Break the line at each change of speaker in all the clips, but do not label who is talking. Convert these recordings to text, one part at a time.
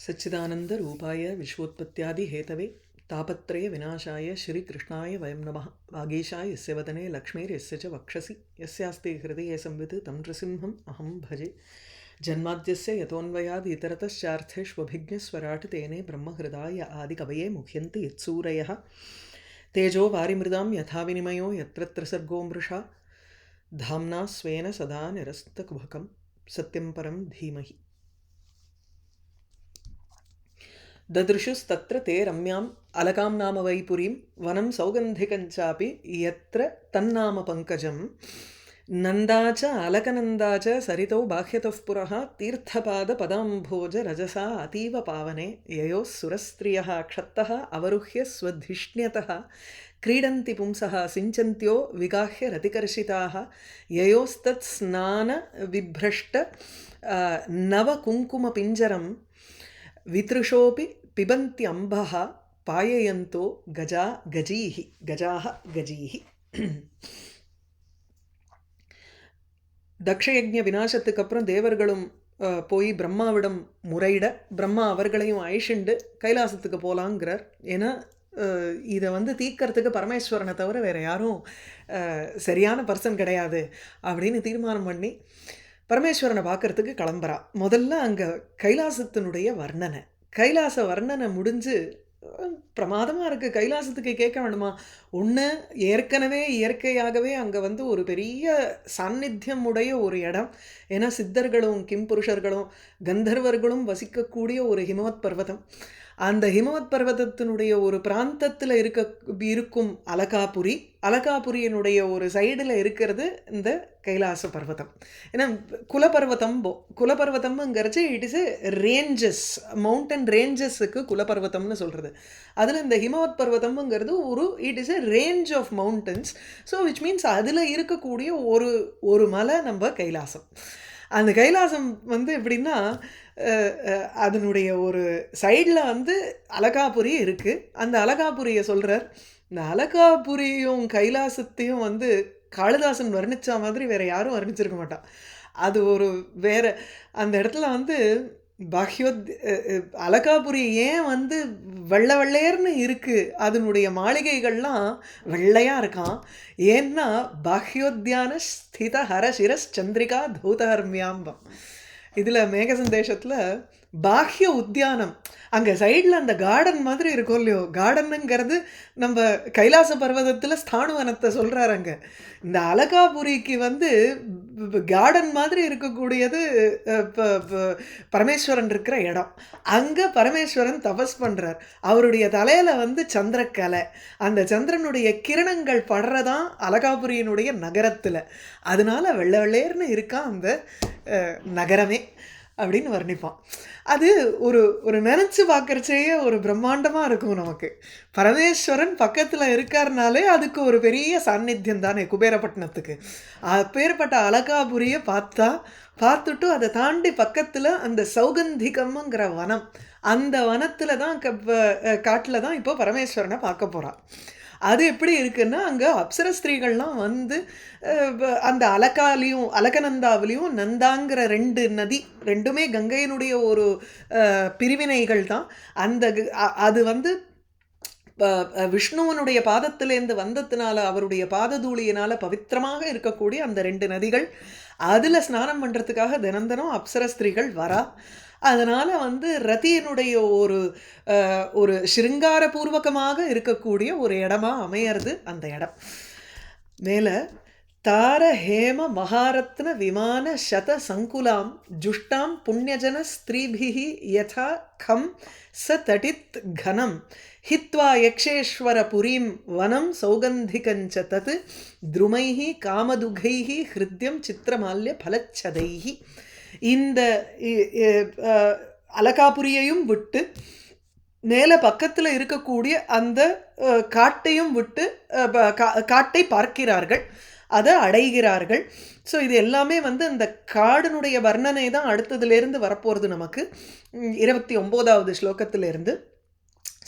सच्चिदानंद रूपाय विश्वोत्पत्त्यादि Hathaway तापत्रय विनाशाय श्री कृष्णाय वयं नमः। वागीशाय यस्य वदने लक्ष्मीर्यस्य च वक्षसि यस्यास्ति हृदये संवित् तं नृसिंहम् अहं भजे। जन्माद्यस्य यतोऽन्वयाद् इतरतश्चार्थेष्वभिज्ञस्वराट् तेने ब्रह्महृदाय आदिकवये मुह्यन्ति यत्सूरयः। तेजो वारिमृदां यथा विनिमयो यत्र त्रिसर्गो मृषा धाम्ना स्वेन सदा निरस्तकुहकं सत्यं परं धीमहि। ददृशुस्तत्र ते रम्याम् अलकां नाम वैपुरीं वनं सौगन्धिकञ्चापि यत्र तन्नाम पङ्कजं नन्दा च अलकनन्दा च सरितौ बाह्यतः पुरः तीर्थपादपदाम्भोज रजसा अतीव पावने ययोः सुरस्त्रियः क्षत्तः अवरुह्य स्वधिष्ण्यतः क्रीडन्ति पुंसः सिञ्चन्त्यो विगाह्य रतिकर्षिताः ययोस्तत्स्नानविभ्रष्ट नवकुङ्कुमपिञ्जरं वितृषोऽपि पिबन्ति अम्बः पाययन्तो गजा गजीः गजाः गजीः। தக்ஷயஜ்ஞ விநாசத்துக்கு அப்புறம் தேவர்களும் போய் பிரம்மாவிடம் முறையிட பிரம்மா அவர்களையும் அழிச்சுண்டு கைலாசத்துக்கு போகலாங்கிறார். ஏன்னா இதை தீர்க்கறதுக்கு பரமேஸ்வரனை தவிர வேறு யாரும் சரியான பர்சன் கிடையாது அப்படின்னு தீர்மானம் பண்ணி பரமேஸ்வரனை பார்க்கறதுக்கு கிளம்புறா. முதல்ல அங்கே கைலாசத்தினுடைய வர்ணனை, கைலாச வர்ணனை முடிஞ்சு பிரமாதமாக இருக்குது. கைலாசத்துக்கு கேட்க வேணுமா? ஒன்று ஏற்கனவே இயற்கையாகவே அங்கே ஒரு பெரிய சாநித்தியம் உடைய ஒரு இடம். ஏன்னா சித்தர்களும் கிம்புருஷர்களும் கந்தர்வர்களும் வசிக்கக்கூடிய ஒரு ஹிமவத் பர்வதம். அந்த ஹிமவத் பர்வதத்தினுடைய ஒரு பிராந்தத்தில் இருக்கும் அலகாபுரி, அலகாபுரியினுடைய ஒரு சைடில் இருக்கிறது இந்த கைலாச பர்வதம். ஏன்னா குலபர்வதம்ங்கிறச்சு it is a ranges, mountain ரேஞ்சஸுக்கு குலபர்வதம்னு சொல்கிறது. அதில் இந்த ஹிமவத் பர்வதம்ங்கிறது it is a range of mountains. So which means அதில் இருக்கக்கூடிய ஒரு மலை நம்ம கைலாசம். அந்த கைலாசம் எப்படின்னா அதனுடைய ஒரு சைடில் அலகாபுரி இருக்குது. அந்த அலகாபுரியை சொல்கிறார். இந்த அலகாபுரியும் கைலாசத்தையும் காளிதாசன் வர்ணித்த மாதிரி வேறு யாரும் வர்ணிச்சிருக்க மாட்டான். அது ஒரு வேறு அந்த இடத்துல அலகாபுரி ஏன் வெள்ளை வெள்ளையர்னு இருக்குது, அதனுடைய மாளிகைகள்லாம் வெள்ளையாக இருக்கான். ஏன்னா பாஹ்யோத்தியான ஸ்தித ஹரசிரஸ் சந்திரிகா தூதஹர்மியாம்பம். இதில் மேக சந்தேஷத்தில் பாஹ்ய உத்தியானம், அங்கே சைடில் அந்த கார்டன் மாதிரி இருக்கும் இல்லையோ, கார்டனுங்கிறது நம்ம கைலாச பர்வதத்தில் ஸ்தானுவனத்தை சொல்கிறார். அங்கே இந்த அலகாபுரிக்கு கார்டன் மாதிரி இருக்கக்கூடியது பரமேஸ்வரன் இருக்கிற இடம். அங்கே பரமேஸ்வரன் தபஸ் பண்ணுறார். அவருடைய தலையில் சந்திரக்கலை, அந்த சந்திரனுடைய கிரணங்கள் படுறதான் அலகாபுரியினுடைய நகரத்தில். அதனால வெள்ளை வெள்ளையர்னு இருக்கான் அந்த நகரமே அப்படின்னு வர்ணிப்பான். அது ஒரு நினச்சி பார்க்குறச்சேயே ஒரு பிரம்மாண்டமாக இருக்கும் நமக்கு. பரமேஸ்வரன் பக்கத்தில் இருக்காருனாலே அதுக்கு ஒரு பெரிய சாநித்தியம் தானே குபேரப்பட்டினத்துக்கு. அப்பேற்பட்ட அலகாபுரியை பார்த்துட்டு அதை தாண்டி பக்கத்தில் அந்த சௌகந்திகம்ங்கிற வனம், அந்த வனத்தில் தான் காட்டில் தான் இப்போ பரமேஸ்வரனை பார்க்க போகிறான். அது எப்படி இருக்குன்னா அங்கே அப்சர ஸ்திரீகள்லாம் அந்த அலகாலையும் அலகநந்தாவிலையும் நந்தாங்கிற ரெண்டு நதி, ரெண்டுமே கங்கையினுடைய ஒரு பிரிவினைகள் தான். அது விஷ்ணுவனுடைய பாதத்திலேருந்து வந்ததுனால, அவருடைய பாததூளியினால் பவித்திரமாக இருக்கக்கூடிய அந்த ரெண்டு நதிகள், அதில் ஸ்நானம் பண்ணுறதுக்காக தினம் அப்சர ஸ்திரீகள் வரா. அதனால் ரதியினுடைய ஒரு சிருங்காரபூர்வகமாக இருக்கக்கூடிய ஒரு இடமா அமையிறது அந்த இடம். மேலே தார ஹேம மகாரத்ன விமான சத சங்குலாம் ஜுஷ்டாம் புண்ணியஜன ஸ்திரீபிஹி யதா கம் ச தடித் கனம் ஹித்வா யக்ஷேஸ்வர புரீம் வனம் சௌகந்திகஞ்ச தத் த்ருமைஹி காமதுகைஹி ஹிருத்யம் சித்திரமால்ய பலச்சதைஹி. இந்த அலகாபுரியையும் விட்டு மேலே பக்கத்தில் இருக்கக்கூடிய அந்த காட்டையும் விட்டு காட்டை பார்க்கிறார்கள், அதை அடைகிறார்கள். ஸோ இது எல்லாமே இந்த காடனுடைய வர்ணனை தான் அடுத்ததுலேருந்து வரப்போகிறது நமக்கு. 29வது ஸ்லோகத்திலேருந்து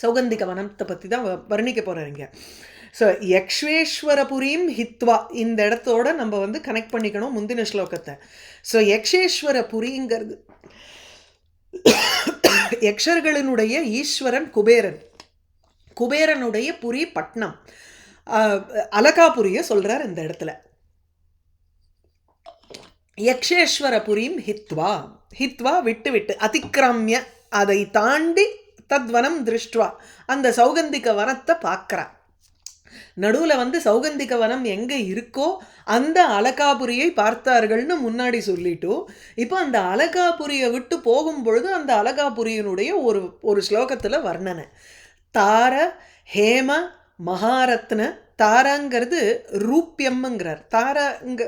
சௌகந்திக வனத்தை பற்றி தான் வர்ணிக்க போகிறீங்க. ஸோ யக்ஷேஸ்வரபுரீம் ஹித்வா, இந்த இடத்தோட நம்ம கனெக்ட் பண்ணிக்கணும் முந்தின ஸ்லோகத்தை. ஸோ யக்ஷேஸ்வரபுரிங்கிறது யக்ஷர்களினுடைய ஈஸ்வரன் குபேரன், குபேரனுடைய புரி பட்னம் அலகாபுரிய சொல்றார் இந்த இடத்துல. யக்ஷேஸ்வர புரியும் ஹித்வா, ஹித்வா விட்டு விட்டு, அதிக்கிரமிய அதை தாண்டி, தத்வனம் திருஷ்டுவா அந்த சௌகந்திக வனத்தை பார்க்குறா. நடுவில் வந்து சௌகந்திக வனம் எங்கே இருக்கோ அந்த அலகாபுரியை பார்த்தார்கள்னு முன்னாடி சொல்லிட்டோம். இப்போ அந்த அலகாபுரியை விட்டு போகும்பொழுது அந்த அலகாபுரியினுடைய ஒரு ஸ்லோகத்தில் வர்ணனை. தார ஹேம மகாரத்ன, தாராங்கிறது ரூப்பியம்ங்கிறார். தாராங்க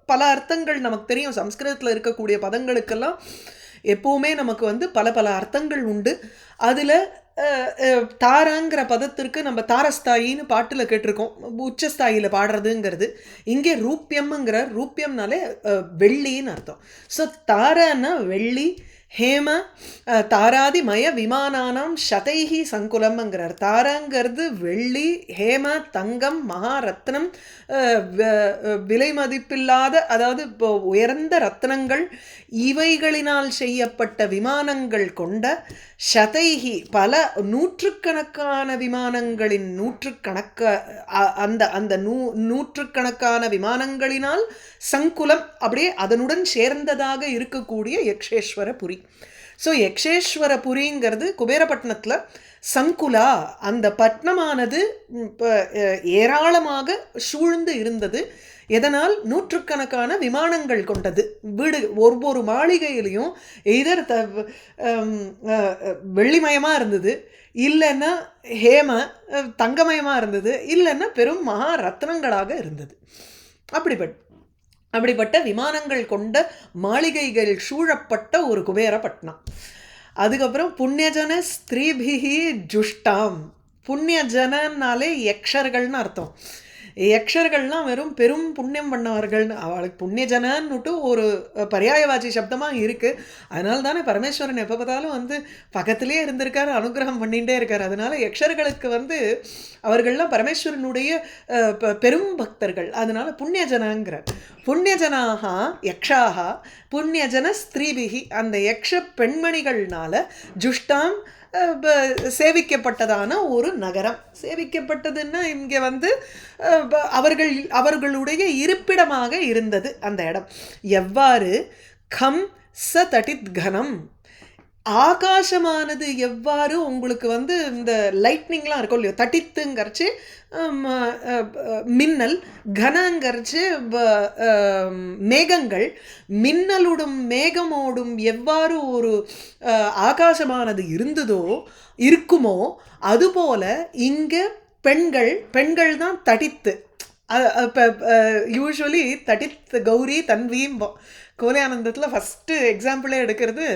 பல அர்த்தங்கள் நமக்கு தெரியும். சம்ஸ்கிருதத்தில் இருக்கக்கூடிய பதங்களுக்கெல்லாம் எப்போவுமே நமக்கு வந்து பல பல அர்த்தங்கள் உண்டு. அதில் தாராங்கிற பதத்திற்கு நம்ம தாரஸ்தாயின்னு பாட்டில் கேட்டிருக்கோம், உச்சஸ்தாயியில் பாடுறதுங்கிறது. இங்கே ரூப்பியம்ங்கிற, ரூப்பியம்னாலே வெள்ளின்னு அர்த்தம். ஸோ தாரான்னா வெள்ளி, ஹேம தாராதிமய விமானானாம் சதைஹி சங்குலம்ங்கிறார். தாராங்கிறது வெள்ளி, ஹேம தங்கம், மகாரத்னம் விலை மதிப்பில்லாத, அதாவது இப்போ உயர்ந்த ரத்னங்கள், இவைகளினால் செய்யப்பட்ட விமானங்கள் கொண்ட, சதைஹி பல நூற்றுக்கணக்கான விமானங்களின் அந்த நூற்றுக்கணக்கான விமானங்களினால் சங்குலம் அப்படியே அதனுடன் சேர்ந்ததாக இருக்கக்கூடிய யக்ஷேஸ்வரபுரி. ஸோ யக்ஷேஸ்வரபுரிங்கிறது குபேரப்பட்டினத்தில் சங்குலா, அந்த பட்னமானது ஏராளமாக சூழ்ந்து இருந்தது. எதனால்? நூற்றுக்கணக்கான விமானங்கள் கொண்டது. வீடு ஒவ்வொரு மாளிகையிலையும் எதர் வெள்ளிமயமாக இருந்தது, இல்லைன்னா ஹேம தங்கமயமாக இருந்தது, இல்லைன்னா பெரும் மகா ரத்னங்களாக இருந்தது. அப்படிப்பட்ட விமானங்கள் கொண்ட மாளிகைகள் சூழப்பட்ட ஒரு குபேரப்பட்டினம். அதுக்கப்புறம் புண்ணியஜன ஸ்திரீபிகி ஜுஷ்டாம். புண்ணியஜனன்னாலே யக்ஷர்கள்னு அர்த்தம். யக்ஷர்கள்லாம் வெறும் பெரும் புண்ணியம் பண்ணவர்கள்னு, அவளுக்கு புண்ணியஜனன்னுட்டு ஒரு பர்யாயவாச்சி சப்தமாக இருக்குது. அதனால தானே பரமேஸ்வரன் எப்போ பார்த்தாலும் வந்து பக்கத்திலே இருந்திருக்காரு, அனுகிரகம் பண்ணிகிட்டே இருக்கார். அதனால யக்ஷர்களுக்கு வந்து அவர்கள்லாம் பரமேஸ்வரனுடைய பெரும் பக்தர்கள். அதனால புண்ணியஜனங்கிறார். புண்ணியஜனாக யக்ஷாக புண்ணியஜன ஸ்திரீபிகி, அந்த யக்ஷ பெண்மணிகள்னால ஜுஷ்டாம் சேவிக்கப்பட்டதான ஒரு நகரம். சேவிக்கப்பட்டதுன்னா இங்கே வந்து அவர்களுடைய இருப்பிடமாக இருந்தது அந்த இடம். எவ்வாறு? கம் ச தட்டித் கனம், ஆகாசமானது எவ்வாறு உங்களுக்கு வந்து இந்த லைட்னிங்லாம் இருக்கும் இல்லையோ, தட்டித்துங்கிறச்சு மின்னல், கனங்கிறச்சு மேகங்கள், மின்னலோடும் மேகமோடும் எவ்வாறு ஒரு ஆகாசமானது இருக்குமோ அதுபோல இங்கே பெண்கள் தான் தட்டித்து. இப்போ யூஸ்வலி தட்டித் கௌரி தன்வீம் கோலையானந்தத்தில் ஃபஸ்ட்டு எக்ஸாம்பிளே எடுக்கிறது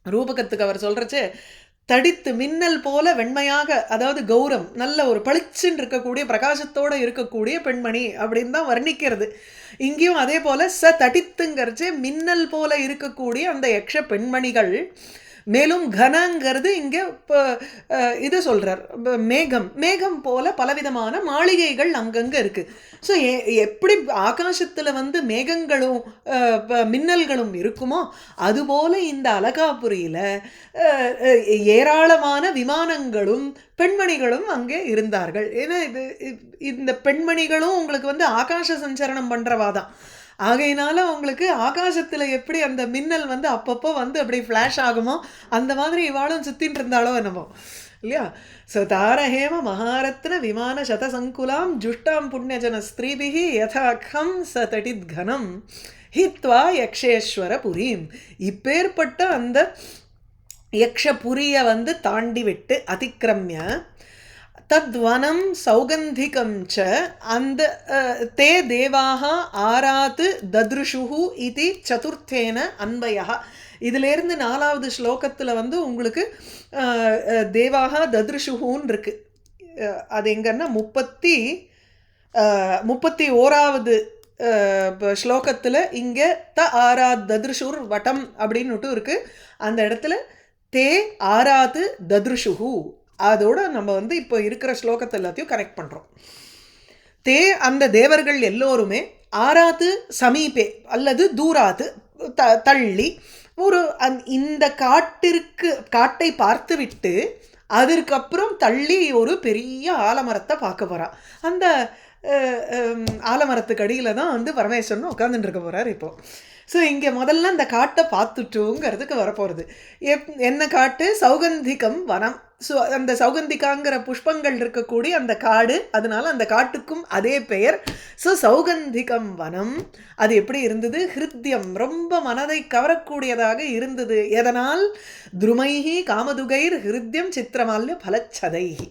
ரூபகத்துக்கு. அவர் சொல்கிறச்சு தடித்து மின்னல் போல வெண்மையாக, அதாவது கௌரம் நல்ல ஒரு பளிச்சுன்னு இருக்கக்கூடிய பிரகாசத்தோடு இருக்கக்கூடிய பெண்மணி அப்படின்னு தான் வர்ணிக்கிறது. இங்கேயும் அதே போல் ச தடித்துங்கிறச்சு மின்னல் போல இருக்கக்கூடிய அந்த யக்ஷ பெண்மணிகள். மேலும் கனங்கிறது இங்கே இப்போ இது சொல்கிறார், மேகம் போல பலவிதமான மாளிகைகள் அங்கங்கே இருக்குது. ஸோ எப்படி ஆகாசத்தில் வந்து மேகங்களும் மின்னல்களும் இருக்குமோ அதுபோல் இந்த அலகாபுரியில் ஏராளமான விமானங்களும் பெண்மணிகளும் அங்கே இருந்தார்கள். ஏன்னா இந்த பெண்மணிகளும் உங்களுக்கு வந்து ஆகாச சஞ்சரணம் பண்ணுறவாதான். ஆகையினால உங்களுக்கு ஆகாசத்தில் எப்படி அந்த மின்னல் வந்து அப்பப்போ வந்து அப்படி ஃப்ளாஷ் ஆகுமோ அந்த மாதிரி இவாளும் சுத்தின்னு இருந்தாலோ என்னமோ இல்லையா. ஸோ தாரஹேம மகாரத்ன விமான சதசங்குலாம் ஜுஷ்டாம் புண்ணியஜன ஸ்திரீபிகி யதாக்கம் ச தட்டித் கனம் ஹித்வா யக்ஷேஸ்வர புரீம். இப்பேற்பட்ட அந்த யக்ஷபுரியை வந்து தாண்டி விட்டு அதிக்கிரமிய தத்வனம் சௌகந்திகம் ச அந்த தே தேவாக ஆராத் தத்ருஷுஹு இது சதுர்த்தேன அன்வயா. இதிலேருந்து 4வது ஸ்லோகத்தில் வந்து உங்களுக்கு தேவாக தத்ருஷுஹுன்னு இருக்குது. அது எங்கன்னா 31வது ஸ்லோகத்தில் இங்கே த ஆராத் தத்ருஷுர் வட்டம் அப்படின்னுட்டு இருக்குது. அந்த இடத்துல தே ஆராத் தத்ருஷுஹு, அதோட நம்ம வந்து இப்போ இருக்கிற ஸ்லோகத்தை எல்லாத்தையும் கரெக்ட் பண்ணுறோம். தே அந்த தேவர்கள் எல்லோருமே ஆராத்து சமீபே அல்லது தூராத்து தள்ளி ஒரு இந்த காட்டை பார்த்துவிட்டு அதற்கப்புறம் தள்ளி ஒரு பெரிய ஆலமரத்தை பார்க்க போறா. அந்த ஆலமரத்துக்கு அடியில் தான் வந்து பரமேஸ்வரன் உட்காந்துட்டு இருக்க போறார் இப்போ. ஸோ இங்கே முதல்ல அந்த காட்டை பார்த்துட்டோங்கிறதுக்கு வரப்போகிறது. என்ன காட்டு? சௌகந்திகம் வனம். ஸோ அந்த சௌகந்திகாங்கிற புஷ்பங்கள் இருக்கக்கூடிய அந்த காடு, அதனால அந்த காட்டுக்கும் அதே பெயர். ஸோ சௌகந்திகம் வனம். அது எப்படி இருந்தது? ஹிருத்யம், ரொம்ப மனதை கவரக்கூடியதாக இருந்தது. எதனால்? துருமைஹி காமதுகைர் ஹிருத்யம் சித்திரமால்ய பலச்சதைஹி.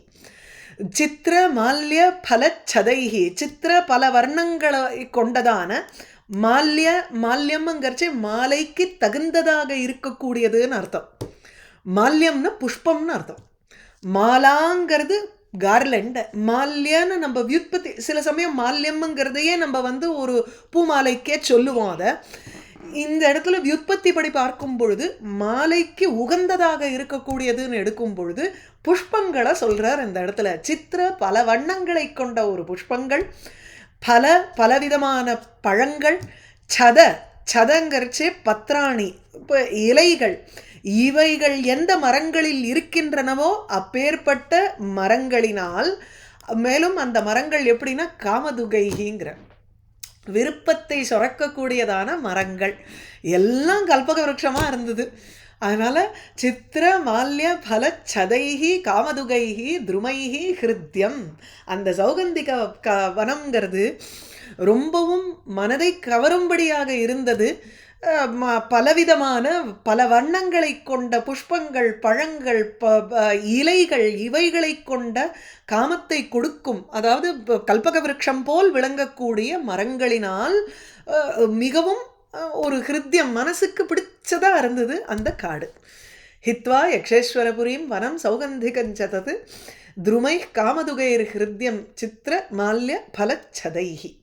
சித்திர மால்ய பலச்சதைஹி. சித்திர பல வர்ணங்களை கொண்டதான மால்யம்ங்கிறச்சு மாலைக்கு தகுந்ததாக இருக்கக்கூடியதுன்னு அர்த்தம். மால்யம்னா புஷ்பம்னு அர்த்தம். மாலாங்கிறது கார்லண்ட். மால்யன்னு நம்ம வியுற்பத்தி சில சமயம் மால்யம்ங்கிறதையே நம்ம வந்து ஒரு பூமாலைக்கே சொல்லுவோம். அதை இந்த இடத்துல வியுற்பத்தி படி பார்க்கும் பொழுது மாலைக்கு உகந்ததாக இருக்கக்கூடியதுன்னு எடுக்கும் பொழுது புஷ்பங்களை சொல்றார் இந்த இடத்துல. சித்திர பல வண்ணங்களை கொண்ட ஒரு புஷ்பங்கள், பலவிதமான பழங்கள், சதங்கரிச்சே பத்ராணி, இப்போ இலைகள், இவைகள் எந்த மரங்களில் இருக்கின்றனவோ அப்பேற்பட்ட மரங்களினால், மேலும் அந்த மரங்கள் எப்படின்னா காமதுகைங்கிற விருப்பத்தை சுரக்கக்கூடியதான மரங்கள் எல்லாம் கல்பக விருட்சமாக இருந்தது. அதனால் சித்திர மால்ய பல சதைஹி காமதுகைஹி துருமைஹி ஹிருத்யம். அந்த சௌகந்திக வனம்ங்கிறது ரொம்பவும் மனதை கவரும்படியாக இருந்தது. பலவிதமான பல வண்ணங்களை கொண்ட புஷ்பங்கள், பழங்கள், இலைகள், இவைகளை கொண்ட காமத்தை கொடுக்கும், அதாவது கல்பக விருட்சம் போல் விளங்கக்கூடிய மரங்களினால் மிகவும் ஒரு ஹிருத்யம், மனசுக்கு பிடிச்சதா இருந்தது அந்த காடு. ஹித்வா யக்ஷேஸ்வரபுரீம் வனம் சௌகந்திகஞ்சதது துருமை காமதுகைர் ஹிருத்யம் சித்திர மால்ய பலச்சதைஹி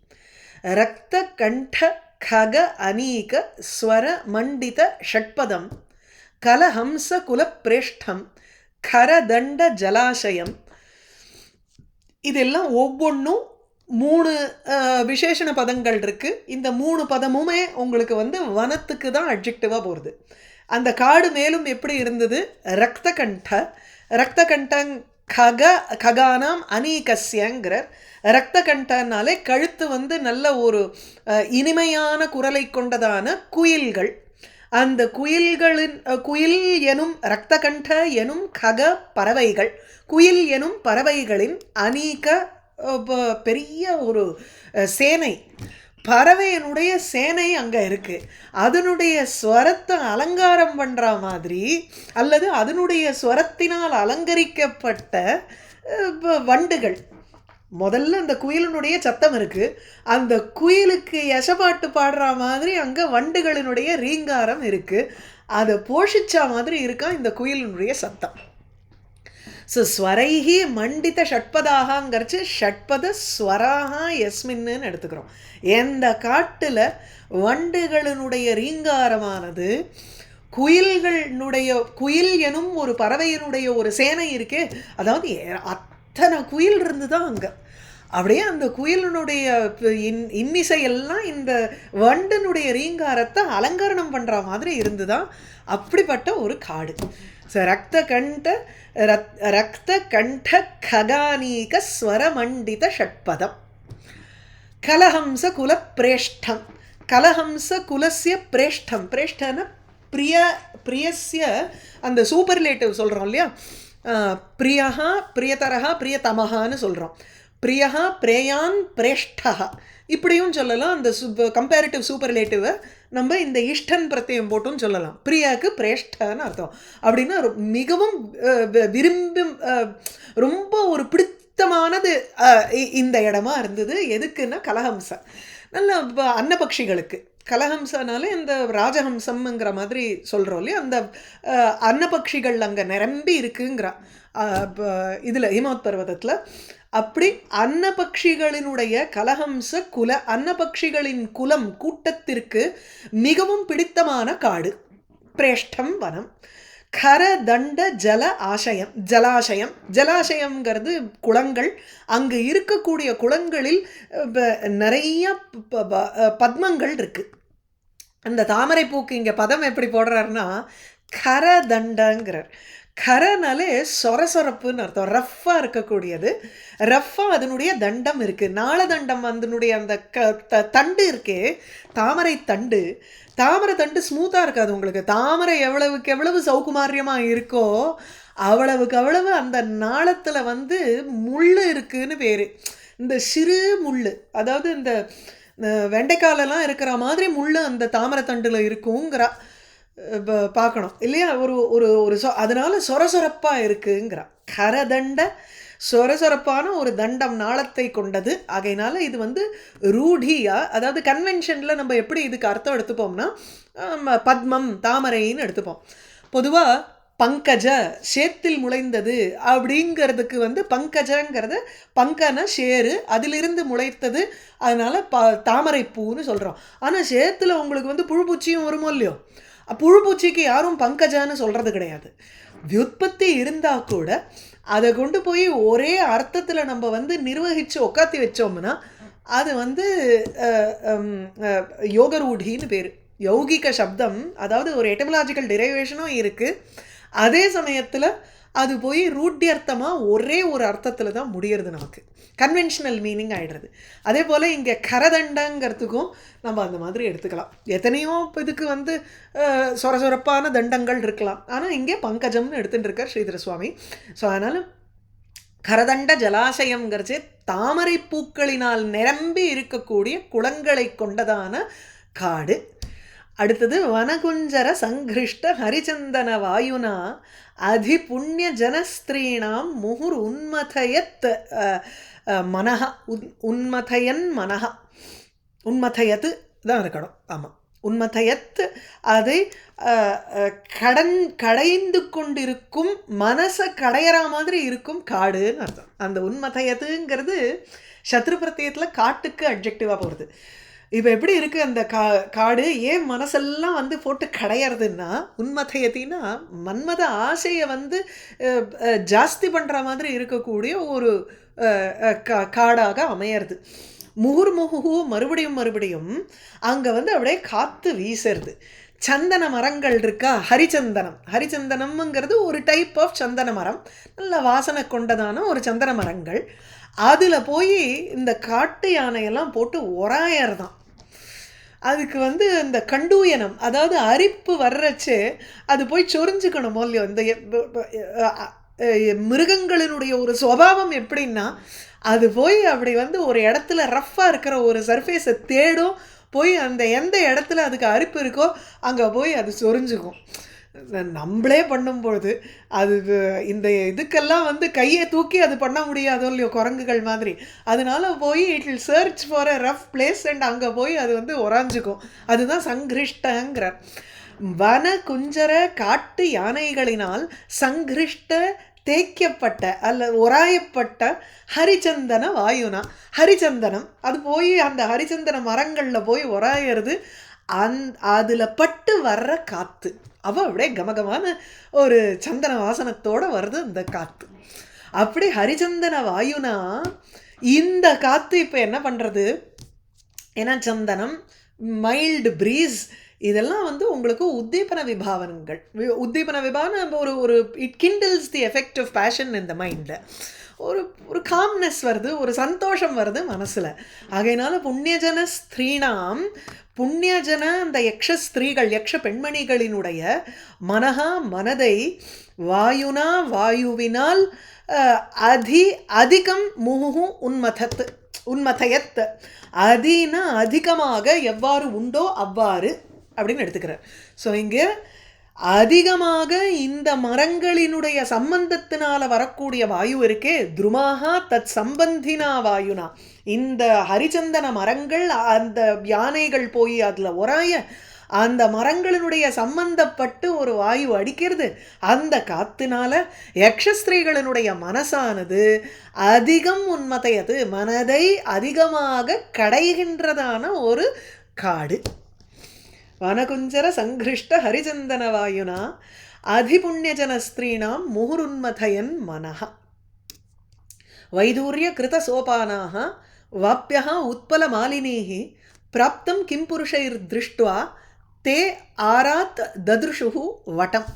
ரக்த கண்ட खग अनीक स्वर मंडित षट्पदम कलहंस कुलप्रेष्ठम खरदंड जलाशयम. இதெல்லாம் ஒவ்வொன்றும் 3 விசேஷண பதங்கள் இருக்கு. இந்த 3 பதமுமே உங்களுக்கு வந்து வனத்துக்கு தான் அட்ஜெக்டிவா போகிறது. அந்த காடு மேலும் எப்படி இருந்தது? ரக்த கண்ட ககானாம் அனீகஸ்யங்கிறார். ரத்த கண்டனாலே கழுத்து வந்து நல்ல ஒரு இனிமையான குரலை கொண்டதான குயில்கள். அந்த குயில் எனும் ரத்த கண்ட எனும் கக பறவைகள், குயில் எனும் பறவைகளின் அநீக பெரிய ஒரு சேனை, பறவையினுடைய சேனை அங்கே இருக்குது. அதனுடைய ஸ்வரத்தை அலங்காரம் பண்ணுற மாதிரி அல்லது அதனுடைய ஸ்வரத்தினால் அலங்கரிக்கப்பட்ட வண்டுகள். முதல்ல அந்த குயிலினுடைய சத்தம் இருக்குது, அந்த குயிலுக்கு யசபாட்டு பாடுற மாதிரி அங்கே வண்டுகளினுடைய ரீங்காரம் இருக்குது. அதை போஷிச்சா மாதிரி இருக்கா இந்த குயிலினுடைய சத்தம். ஸோ ஸ்வரைஹி மண்டித ஷட்பதாகங்கிறச்சு ஷட்பத ஸ்வராகா எஸ்மின்னு எடுத்துக்கிறோம். எந்த காட்டில் வண்டுகளினுடைய ரீங்காரமானது குயில் எனும் ஒரு பறவையினுடைய ஒரு சேனை இருக்கே, அதாவது அத்தனை குயில் இருந்து தான் அங்கே. அப்படியே அந்த குயிலினுடைய இன்னிசையெல்லாம் இந்த வண்டினுடைய ரீங்காரத்தை அலங்கரணம் பண்ணுற மாதிரி இருந்து தான் அப்படிப்பட்ட ஒரு காடு. ஸோ ரக்த கண்ட ககானீக ஸ்வரமண்டித ஷட்பதம் கலஹம்ச குல பிரேஷ்டம். கலஹம்ச குலசிய பிரேஷ்டம். பிரேஷ்டன பிரியஸ்ய அந்த சூப்பர்லேட்டிவ் சொல்கிறோம் இல்லையா, பிரியஹா பிரியதரஹா பிரியதமஹான்னு சொல்கிறோம். பிரியஹா பிரேயான் பிரேஷ்டா இப்படியும் சொல்லலாம். அந்த கம்பேரிட்டிவ் சூப்பர்லேட்டிவை நம்ம இந்த இஷ்டன் பிரத்யம் போட்டும் சொல்லலாம். பிரியாவுக்கு பிரேஷ்டன்னு அர்த்தம். அப்படின்னா மிகவும் விரும்பி ரொம்ப ஒரு பிடித்தமானது இந்த இடமா இருந்தது. எதுக்குன்னா கலஹம்ச, நல்ல அன்னபக்ஷிகளுக்கு. கலஹம்சனாலே இந்த ராஜஹம்சம்ங்கிற மாதிரி சொல்கிறோம் இல்லையா, அந்த அன்னபக்ஷிகள் அங்கே நிரம்பி இருக்குங்கிறா இதில் ஹிமவத் பர்வதத்தில். அப்படி அன்னபக்ஷிகளினுடைய கலஹம்ச குல, அன்னபக்ஷிகளின் குலம் கூட்டத்திற்கு மிகவும் பிடித்தமான காடு பிரேஷ்டம் வனம். கர தண்ட ஜல ஆசயம், ஜலாசயம். ஜலாசயம்ங்கிறது குளங்கள். அங்கு இருக்கக்கூடிய குளங்களில் நிறைய பத்மங்கள் இருக்குது. அந்த தாமரை பூக்கு இங்கே பதம் எப்படி போடுறாருன்னா கரதண்டங்கிறார். கரனாலே சொரசொரப்புன்னு அர்த்தம், ரஃப்பாக இருக்கக்கூடியது. ரஃப்பாக அதனுடைய தண்டம் இருக்குது. நாளதண்டம் அதனுடைய அந்த தண்டு இருக்கே, தாமரை தண்டு. தாமரை தண்டு ஸ்மூத்தாக இருக்காது உங்களுக்கு. தாமரை எவ்வளவுக்கு எவ்வளவு சௌகுமாரியமாக இருக்கோ அவ்வளவுக்கு அவ்வளவு அந்த நாளத்தில் வந்து முள் இருக்குன்னு பேர். இந்த சிறு முள், அதாவது இந்த வெண்டைக்காலெல்லாம் இருக்கிற மாதிரி முள் அந்த தாமரை தண்டில் இருக்குங்கிறா பார்க்கணும் இல்லையா. ஒரு ஒரு ஒரு அதனால சொரசொரப்பாக இருக்குங்கிறா. கரதண்ட சொரசொரப்பான ஒரு தண்டம் நாளத்தை கொண்டது. ஆகையினால இது வந்து ரூಢியா, அதாவது கன்வென்ஷனில் நம்ம எப்படி இதுக்கு அர்த்தம் எடுத்துப்போம்னா பத்மம் தாமரைன்னு எடுத்துப்போம். பொதுவாக பங்கஜ சேத்தில் முளைந்தது அப்படிங்கிறதுக்கு வந்து பங்கஜங்கிறது பங்கன ஷேரு, அதிலிருந்து முளைத்தது, அதனால் தாமரை பூன்னு சொல்கிறோம். ஆனால் சேத்தில் உங்களுக்கு வந்து புழுப்பூச்சியும் வருமோ இல்லையோ, புழுப்பூச்சிக்கு யாரும் பங்கஜான்னு சொல்கிறது கிடையாது. வியுற்பத்தி இருந்தால் கூட அதை கொண்டு போய் ஒரே அர்த்தத்தில் நம்ம வந்து நிர்வகித்து உக்காத்தி வச்சோம்னா அது வந்து யோகரூடின்னு பேர். யௌகிக சப்தம், அதாவது ஒரு எட்டமலாஜிக்கல் டிரைவேஷனும் இருக்குது. அதே சமயத்தில் அது போய் ரூட்டியர்த்தமாக ஒரே ஒரு அர்த்தத்தில் தான் முடியறது, நமக்கு கன்வென்ஷனல் மீனிங் ஆகிடுறது. அதே போல் இங்கே கரதண்டங்கிறதுக்கும் நம்ம அந்த மாதிரி எடுத்துக்கலாம். எத்தனையோ இதுக்கு வந்து சொரசொரப்பான தண்டங்கள் இருக்கலாம், ஆனால் இங்கே பங்கஜம்னு எடுத்துகிட்டு இருக்கார் ஸ்ரீதர சுவாமி. ஸோ அதனால் கரதண்ட ஜலாசயங்கிறச்சு தாமரை பூக்களினால் நிரம்பி இருக்கக்கூடிய குளங்களை கொண்டதான காடு. அடுத்தது வனகுஞ்சர சங்கிருஷ்ட ஹரிச்சந்தன வாயுனா அதி புண்ணிய ஜனஸ்திரீணாம் முகுர் உன்மதயத் மனஹ உன்மதயன் மனஹ உன்மதயத்து தான் இருக்கணும். ஆமாம், உன்மதயத் அதை கடைந்து கொண்டிருக்கும், மனசை கடையிற மாதிரி இருக்கும் காடுன்னு அர்த்தம். அந்த உன்மதயத்துங்கிறது சத்ரு பிரத்யத்தில் காட்டுக்கு அட்ஜெக்டிவாக போகிறது. இப்போ எப்படி இருக்குது அந்த காடு, ஏன் மனசெல்லாம் வந்து போட்டு கடையிறதுன்னா, உன்மதயத்தின்னா மன்மத ஆசையை வந்து ஜாஸ்தி பண்ணுற மாதிரி இருக்கக்கூடிய ஒரு காடாக அமையிறது. முகுர்முகு மறுபடியும் மறுபடியும் அங்கே வந்து அப்படியே காற்று வீசுறது. சந்தன மரங்கள் இருக்கா, ஹரிச்சந்தனம். ஹரிச்சந்தனம்ங்கிறது ஒரு டைப் ஆஃப் சந்தன மரம், நல்ல வாசனை கொண்டதான ஒரு சந்தன மரங்கள். அதில் போய் இந்த காட்டு யானையெல்லாம் போட்டு உராயறதான். அதுக்கு வந்து இந்த கண்டூயனம், அதாவது அரிப்பு வர்றச்சு அது போய் சொரிஞ்சுக்கணுமோ இல்லையோ. இந்த மிருகங்களினுடைய ஒரு சுபாவம் எப்படின்னா, அது போய் அப்படி வந்து ஒரு இடத்துல ரஃப்பாக இருக்கிற ஒரு சர்ஃபேஸை தேடும், போய் அந்த எந்த இடத்துல அதுக்கு அரிப்பு இருக்கோ அங்கே போய் அது சொரிஞ்சுக்கும். நம்மளே பண்ணும்பொழுது அது இந்த இதுக்கெல்லாம் வந்து கையை தூக்கி அது பண்ண முடியாதோ இல்லையோ, குரங்குகள் மாதிரி. அதனால போய் it will search for a rough place and அங்கே போய் அது வந்து உராஞ்சிக்கும். அதுதான் சங்கிருஷ்டங்கிறார். வன குஞ்சர காட்டு யானைகளினால் சங்கிருஷ்ட தேய்க்கப்பட்ட அல்ல உராயப்பட்ட ஹரிச்சந்தன வாயுனா, ஹரிச்சந்தனம் அது போய் அந்த ஹரிச்சந்தன மரங்களில் போய் உராயிறது. அதில் பட்டு வர்ற காற்று அவள் அப்படியே கமகமான ஒரு சந்தன வாசனத்தோடு வருது அந்த காற்று. அப்படி ஹரிச்சந்தன வாயுனா இந்த காற்று இப்போ என்ன பண்ணுறது, ஏன்னா சந்தனம், மைல்டு ப்ரீஸ், இதெல்லாம் வந்து உங்களுக்கு உத்தீபன விபாவனங்கள். உத்தீபன விபாவனம் ஒரு ஒரு it kindles the effect of passion in the மைண்டில். ஒரு காம்னஸ் வருது, ஒரு சந்தோஷம் வருது மனசில். ஆகையினால புண்ணியஜன ஸ்திரீனாம், புண்ணியஜன அந்த யக்ஷ ஸ்திரீகள், யக்ஷ பெண்மணிகளினுடைய மனஹா மனதை வாயுனா வாயுவினால் அதிகம் முகு உன்மதயத், அதினா அதிகமாக எவ்வாறு உண்டோ அவ்வாறு அப்படின்னு எடுத்துக்கிறார். ஸோ இங்கே அதிகமாக இந்த மரங்களினுடைய சம்பந்தத்தினால வரக்கூடிய வாயு இருக்கே, துருமாகா தத் சம்பந்தினா வாயுனா, இந்த ஹரிச்சந்தன மரங்கள் அந்த யானைகள் போய் அதில் உராய அந்த மரங்களினுடைய சம்பந்தப்பட்டு ஒரு வாயு அடிக்கிறது. அந்த காத்துனால யக்ஷஸ்திரீகளினுடைய மனசானது அதிகம் உன்மதையது, மனதை அதிகமாக கடைகின்றதான ஒரு காடு. வனகுஞ்சர சங்கிருஷ்ட ஹரிச்சந்தன வாயுனா அதிபுண்ணியஜன ஸ்திரீணாம் முகுருன்மதயன் மனஹ வைதூரிய கிருத சோபானாக வாப்பியா உத்பல மாலினீஹி பிராப்தம் கிம் புருஷைர் திருஷ்டுவா தே ஆராத் தத்ருஷுஹு வட்டம்.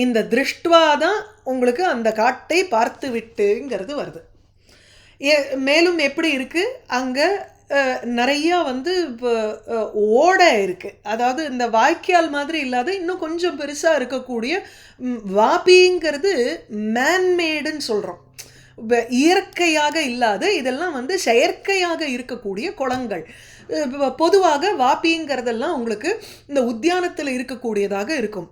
இந்த திருஷ்டுவா தான் உங்களுக்கு அந்த காட்டை பார்த்து விட்டுங்கிறது வருது. மேலும் எப்படி இருக்குது அங்கே நிறையா வந்து ஓடை இருக்குது. அதாவது இந்த வாய்க்கால் மாதிரி இல்லாத இன்னும் கொஞ்சம் பெருசாக இருக்கக்கூடிய வாபிங்கிறது மேன்மேடுன்னு சொல்கிறோம். இயற்கையாக இல்லாத இதெல்லாம் வந்து செயற்கையாக இருக்கக்கூடிய குளங்கள். பொதுவாக வாபிங்கிறதெல்லாம் உங்களுக்கு இந்த உத்தியானத்தில் இருக்கக்கூடியதாக இருக்கும்.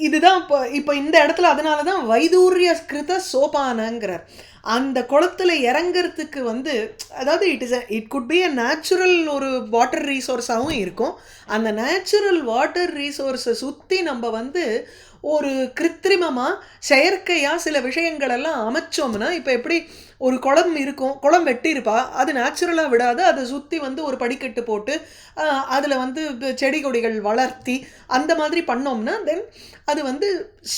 இதுதான் இப்போ இந்த இடத்துல அதனால தான் வைதூரிய ஸ்கிருத சோபானங்கிறார். அந்த குளத்தில் இறங்கிறதுக்கு வந்து அதாவது it could be a natural ஒரு வாட்டர் ரீசோர்ஸாகவும் இருக்கும். அந்த நேச்சுரல் வாட்டர் ரீசோர்ஸை சுற்றி நம்ம வந்து ஒரு கிருத்திரிமமாக செயற்கையாக சில விஷயங்களெல்லாம் அமைச்சோம்னா, இப்போ எப்படி ஒரு குளம் இருக்கும், குளம் வெட்டியிருப்பா, அது நேச்சுரலாக விடாது, அதை சுற்றி வந்து ஒரு படிக்கட்டு போட்டு அதில் வந்து செடி கொடிகள் வளர்த்தி அந்த மாதிரி பண்ணோம்னா தென் அது வந்து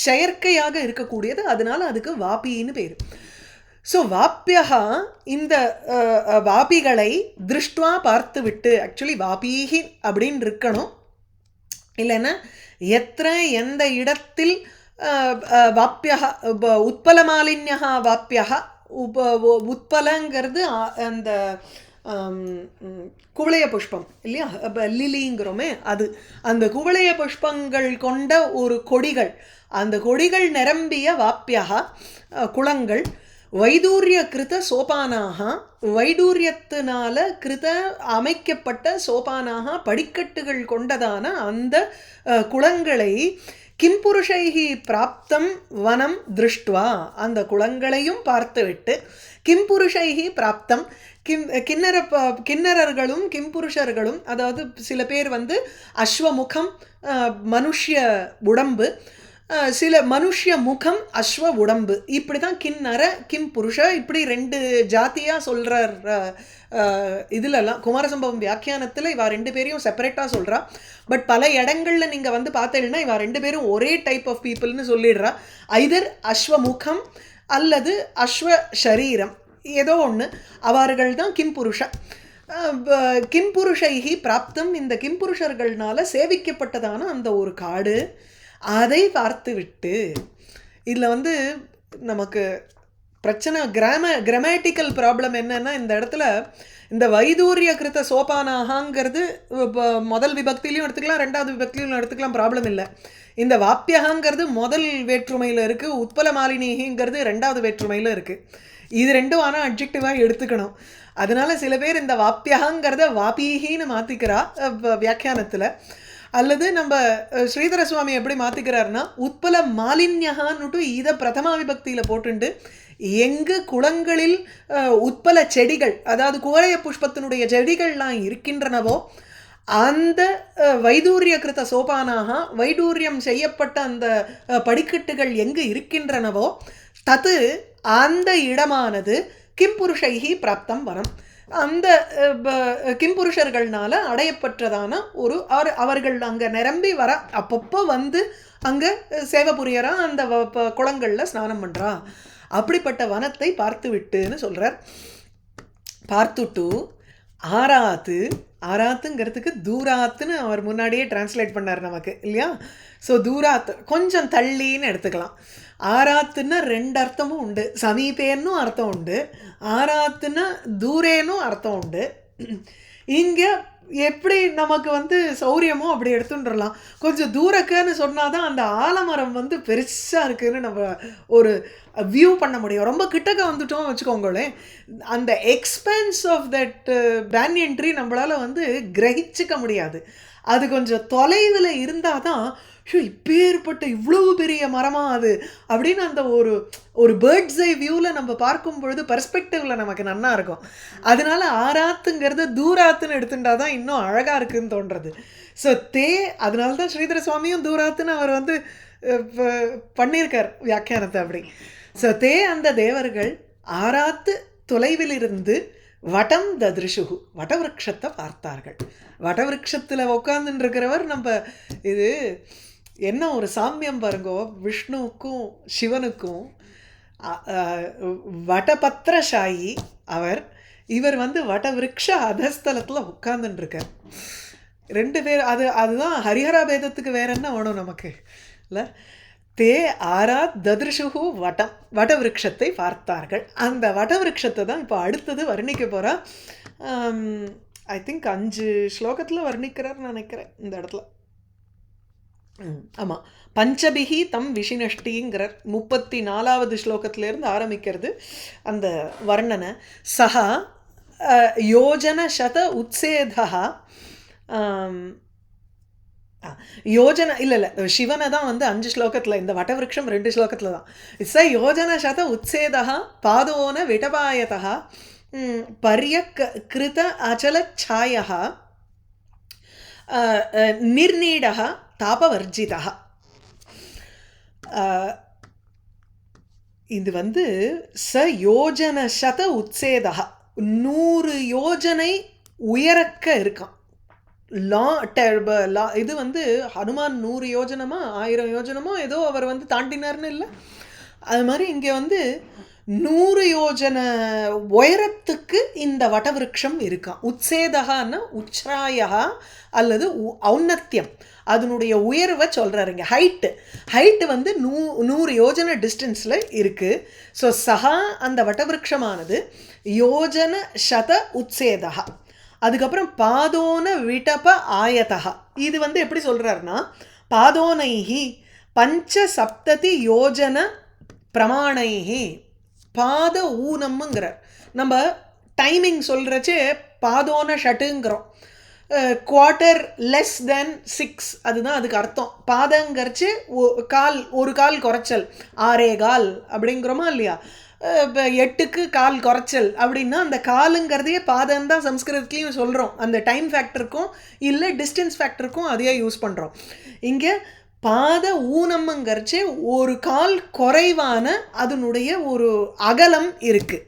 செயற்கையாக இருக்கக்கூடியது. அதனால அதுக்கு வாபின்னு பேர். ஸோ வாப்பியா இந்த வாபிகளை திருஷ்டுவா பார்த்து விட்டு, ஆக்சுவலி வாபீஹி அப்படின்னு இருக்கணும், இல்லைன்னா எந்த இடத்தில் வாப்பியா உத்பலமாலின்யா வாப்பியா உத்பலங்கிறது அந்த குவளைய புஷ்பம் இல்லையா, லிலிங்கிறோமே அது. அந்த குவளைய புஷ்பங்கள் கொண்ட ஒரு கொடிகள், அந்த கொடிகள் நிரம்பிய வாப்பியா குளங்கள். வைடூரிய கிருத சோபானாக, வைடூரியத்தினால கிருத அமைக்கப்பட்ட சோபானாக படிக்கட்டுகள் கொண்டதான அந்த குளங்களை கிம்புருஷைஹி பிராப்தம் வனம் திருஷ்டுவா, அந்த குளங்களையும் பார்த்துவிட்டு கிம்புருஷைஹி பிராப்தம் கிண்ணறர்களும் கிம்புருஷர்களும், அதாவது சில பேர் வந்து அஸ்வமுகம் மனுஷ்ய உடம்பு, சில மனுஷ்ய முகம் அஸ்வ உடம்பு, இப்படி தான் கிண்ணற கிம் புருஷ இப்படி ரெண்டு ஜாத்தியாக சொல்கிறார். இதிலெல்லாம் குமாரசம்பவம் வியாக்கியானத்தில் இவா ரெண்டு பேரையும் செப்பரேட்டாக சொல்கிறா. பட் பல இடங்களில் நீங்கள் வந்து பார்த்தீங்கன்னா இவா ரெண்டு பேரும் ஒரே டைப் ஆஃப் பீப்புள்னு சொல்லிடுறா. ஐதர் அஸ்வமுகம் அல்லது அஸ்வ ஷரீரம், ஏதோ ஒன்று. அவர்கள் தான் கிம்புருஷ. கிம்புருஷைஹி பிராப்தம், இந்த கிம்புருஷர்கள்னால சேவிக்கப்பட்டதான அந்த ஒரு காடு, அதை பார்த்து விட்டு. இதில் வந்து நமக்கு பிரச்சனை கிராமட்டிக்கல் ப்ராப்ளம் என்னன்னா, இந்த இடத்துல இந்த வைதூரிய கிருத்த சோபானாகங்கிறது முதல் விபக்திலையும் எடுத்துக்கலாம், ரெண்டாவது விபக்திலையும் எடுத்துக்கலாம், ப்ராப்ளம் இல்லை. இந்த வாப்பியகாங்கிறது முதல் வேற்றுமையில் இருக்குது, உத்பல மாலினிங்கிறது ரெண்டாவது வேற்றுமையில் இருக்குது. இது ரெண்டும் ஆனால் அட்ஜெக்டிவாக எடுத்துக்கணும். அதனால சில பேர் இந்த வாப்பியகாங்கிறத வாபீகின்னு மாற்றிக்கிறா வியாக்கியானத்தில். அல்லது நம்ம ஸ்ரீதர சுவாமி எப்படி மாற்றிக்கிறாருன்னா உத்பல மாலின்யகான்னுட்டு இதை பிரதமா விபக்தியில் போட்டுண்டு எங்கு குளங்களில் உத்பல செடிகள், அதாவது குவளைய புஷ்பத்தினுடைய செடிகள்லாம் இருக்கின்றனவோ அந்த வைடூரிய கிருத்த சோபானாக, வைடூரியம் செய்யப்பட்ட அந்த படிக்கட்டுகள் எங்கு இருக்கின்றனவோ தத்து அந்த இடமானது கிம்புருஷைஹி பிராப்தம் வனம், அந்த கிம்புருஷர்கள்னால அடையப்பட்டதான ஒரு அவர்கள் அங்கே நிரம்பி வர அப்பப்போ வந்து அங்கே சேவை புரியறா, அந்த குளங்களில் ஸ்நானம் பண்ணுறா. அப்படிப்பட்ட வனத்தை பார்த்து விட்டுன்னு சொல்கிறார். பார்த்துட்டு ஆராத்துங்கிறதுக்கு தூராத்துன்னு அவர் முன்னாடியே டிரான்ஸ்லேட் பண்ணார் நமக்கு இல்லையா. ஸோ தூராத் கொஞ்சம் தள்ளின்னு எடுத்துக்கலாம். ஆராத்துன்னா ரெண்டு அர்த்தமும் உண்டு, சமீபேன்னும் அர்த்தம் உண்டு, ஆராத்துன்னா தூரேனும் அர்த்தம் உண்டு. இங்கே எப்படி நமக்கு வந்து சௌரியமோ அப்படி எடுத்துட்டுலாம். கொஞ்சம் தூரக்குன்னு சொன்னால் தான் அந்த ஆலமரம் வந்து பெருசாக இருக்குதுன்னு நம்ம ஒரு வியூ பண்ண முடியும். ரொம்ப கிட்டக்க வந்துட்டோம் வச்சுக்கோங்களேன், அந்த expense of that banyan tree நம்மளால் வந்து கிரகிச்சிக்க முடியாது. அது கொஞ்சம் தொலைவில் இருந்தால் தான் இப்பேற்பட்ட இவ்வளவு பெரிய மரமாக அது அப்படின்னு அந்த ஒரு பேர்ட்ஸ் ஐ வியூவில் நம்ம பார்க்கும் பொழுது பெர்ஸ்பெக்டிவில் நமக்கு நல்லா இருக்கும். அதனால ஆராத்துங்கிறது தூராத்துன்னு எடுத்துட்டா தான் இன்னும் அழகாக இருக்குதுன்னு தோன்றது. ஸோ அதனால தான் ஸ்ரீதர சுவாமியும் தூராத்துன்னு அவர் வந்து பண்ணியிருக்கார் வியாக்கியானத்தை அப்படி. ஸோ அந்த தேவர்கள் ஆராத்து தொலைவிலிருந்து வடம் ததிருஷுகு வடவிருட்சத்தை பார்த்தார்கள். வடவிருட்சத்தில் உட்காந்துன்னு இருக்கிறவர் நம்ம இது என்ன ஒரு சாமியம் பாருங்கோ, விஷ்ணுவுக்கும் சிவனுக்கும் வடபத்திரசாயி அவர். இவர் வந்து வடவிருட்ச அதஸ்தலத்தில் உட்கார்ந்துட்டுருக்கார். 2 பேர் அதுதான் ஹரிஹரா பேதத்துக்கு வேற என்ன வேணும் நமக்கு இல்லை. தே ஆராத் ததிருஷுகு வடம், வடவிருட்சத்தை பார்த்தார்கள். அந்த வடவிருட்சத்தை தான் இப்போ அடுத்தது வர்ணிக்க போகிறா. ஐ திங்க் 5 ஸ்லோகத்தில் வர்ணிக்கிறார்னு நினைக்கிறேன் இந்த இடத்துல. ஆமாம், பஞ்சபிகி தம் விஷினஷ்டிங்கிறார். 34வது ஸ்லோகத்திலேருந்து ஆரம்பிக்கிறது அந்த வர்ணனை. சஹா யோஜன சத உத்சேதா, யோஜன இல்லை சிவனை தான் வந்து 5 ஸ்லோகத்தில், இந்த வடவிருட்சம் 2 ஸ்லோகத்தில் தான். ச யோஜன சத உத்சேதா பாதோன விடபாயதா பர்யக் கிருத அச்சலச்சாயः நிர்நீடः தாபவர்ஜிதः. இது வந்து ச யோஜன சத உத்சேதா, 100 யோஜனை உயரக்க இருக்கான். இது வந்து ஹனுமான் 100 யோஜனமா 1000 யோஜனமோ ஏதோ அவர் வந்து தாண்டினார்னு இல்லை. அது மாதிரி இங்கே வந்து 100 யோஜன உயரத்துக்கு இந்த வடவிருட்சம் இருக்கான். உத்சேதகான்னா உச்ராயா அல்லது ஔன்னத்தியம், அதனுடைய உயர்வை சொல்கிறாருங்க. ஹைட்டு வந்து 100 யோஜன டிஸ்டன்ஸில் இருக்குது. ஸோ சஹா அந்த வடவிருட்சமானது யோஜன சத உத்சேதா. அதுக்கப்புறம் பாதோன விடப ஆயதா. இது வந்து எப்படி சொல்கிறாருன்னா பாதோனைஹி பஞ்ச சப்ததி யோஜன பிரமாணைஹி, பாத ஊனம்ங்கிறார். நம்ம டைமிங் சொல்கிறச்சே பாதோன ஷட்டுங்கிறோம், குவார்ட்டர் லெஸ் தென் 6, அதுதான் அதுக்கு அர்த்தம். பாதங்கிறச்சு ஒரு கால் குறைச்சல், 6 கால் அப்படிங்கிறோமா இல்லையா. 8க்கு கால் குறைச்சல் அப்படின்னா அந்த காலுங்கிறதையே பாதம் தான் சம்ஸ்கிருதத்துலேயும் சொல்கிறோம். அந்த டைம் ஃபேக்டருக்கும் இல்லை டிஸ்டன்ஸ் ஃபேக்டருக்கும் அதையே யூஸ் பண்ணுறோம். இங்கே பாத ஊனம்ங்கிறச்சே ஒரு கால் குறைவான அதனுடைய ஒரு அகலம் இருக்குது.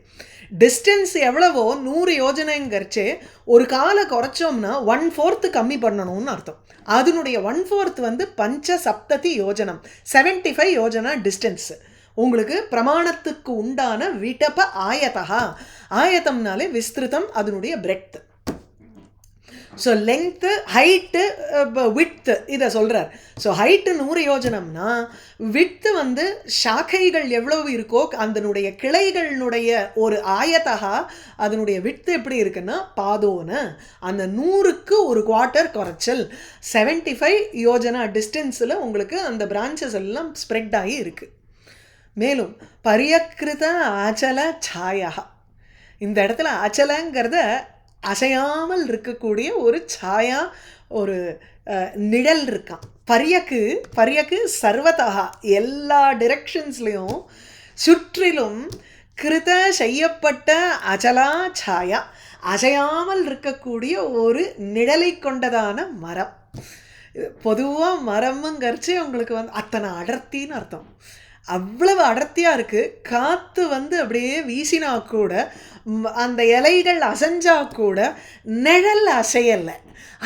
டிஸ்டன்ஸ் எவ்வளவோ 100 யோஜனைங்கிறச்சே ஒரு காலை குறைச்சோம்னா 1/4 கம்மி பண்ணணும்னு அர்த்தம். அதனுடைய 1/4 வந்து பஞ்ச சப்ததி யோஜனம், 75 யோஜனா டிஸ்டன்ஸு. உங்களுக்கு பிரமாணத்துக்கு உண்டான விடப ஆயதா, ஆயத்தம்னாலே விஸ்திருதம், அதனுடைய breadth. So length, height, width இதை சொல்கிறார். ஸோ ஹைட்டு 100 யோஜனம்னா விட்த்து வந்து சாக்கைகள் எவ்வளவு இருக்கோ அதனுடைய கிளைகளினுடைய ஒரு ஆயத்தகா, அதனுடைய விட்த்து எப்படி இருக்குன்னா பாதோன அந்த 100க்கு ஒரு குவார்ட்டர் குறைச்சல், 75 யோஜனா டிஸ்டன்ஸில் உங்களுக்கு அந்த பிரான்ச்சஸ் எல்லாம் ஸ்ப்ரெட் ஆகி இருக்குது. மேலும் பரியக்கிருத அச்சல சாயா, இந்த இடத்துல அச்சலங்கிறத அசையாமல் இருக்கக்கூடிய ஒரு சாயா, ஒரு நிழல் இருக்கான். பரியக்கு சர்வதா எல்லா டிரெக்ஷன்ஸ்லேயும் சுற்றிலும் கிருத செய்யப்பட்ட அச்சலா சாயா, அசையாமல் இருக்கக்கூடிய ஒரு நிழலை கொண்டதான மரம். பொதுவாக மரம்ங்கிறச்சு உங்களுக்கு வந்து அத்தனை அடர்த்தின்னு அர்த்தம். அவ்வளவு அடர்த்தியாக இருக்குது. காற்று வந்து அப்படியே வீசினா கூட, அந்த இலைகள் அசைஞ்சா கூட நிழல் அசையலை.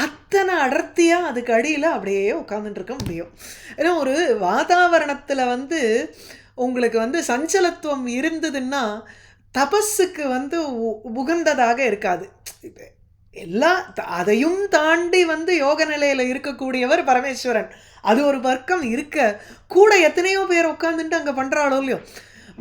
அத்தனை அடர்த்தியாக அதுக்கு அடியில் அப்படியே உட்காந்துட்டு இருக்க முடியும். ஏன்னா ஒரு வாதாவரணத்தில் வந்து உங்களுக்கு வந்து சஞ்சலத்துவம் இருந்ததுன்னா தபஸுக்கு வந்து உகந்ததாக இருக்காது. அதையும் தாண்டி வந்து யோக நிலையில் இருக்கக்கூடியவர் பரமேஸ்வரன். அது ஒரு வர்க்கம் இருக்க கூட எத்தனையோ பேர் உட்காந்துட்டு அங்கே பண்ணுறாளோ இல்லையோ.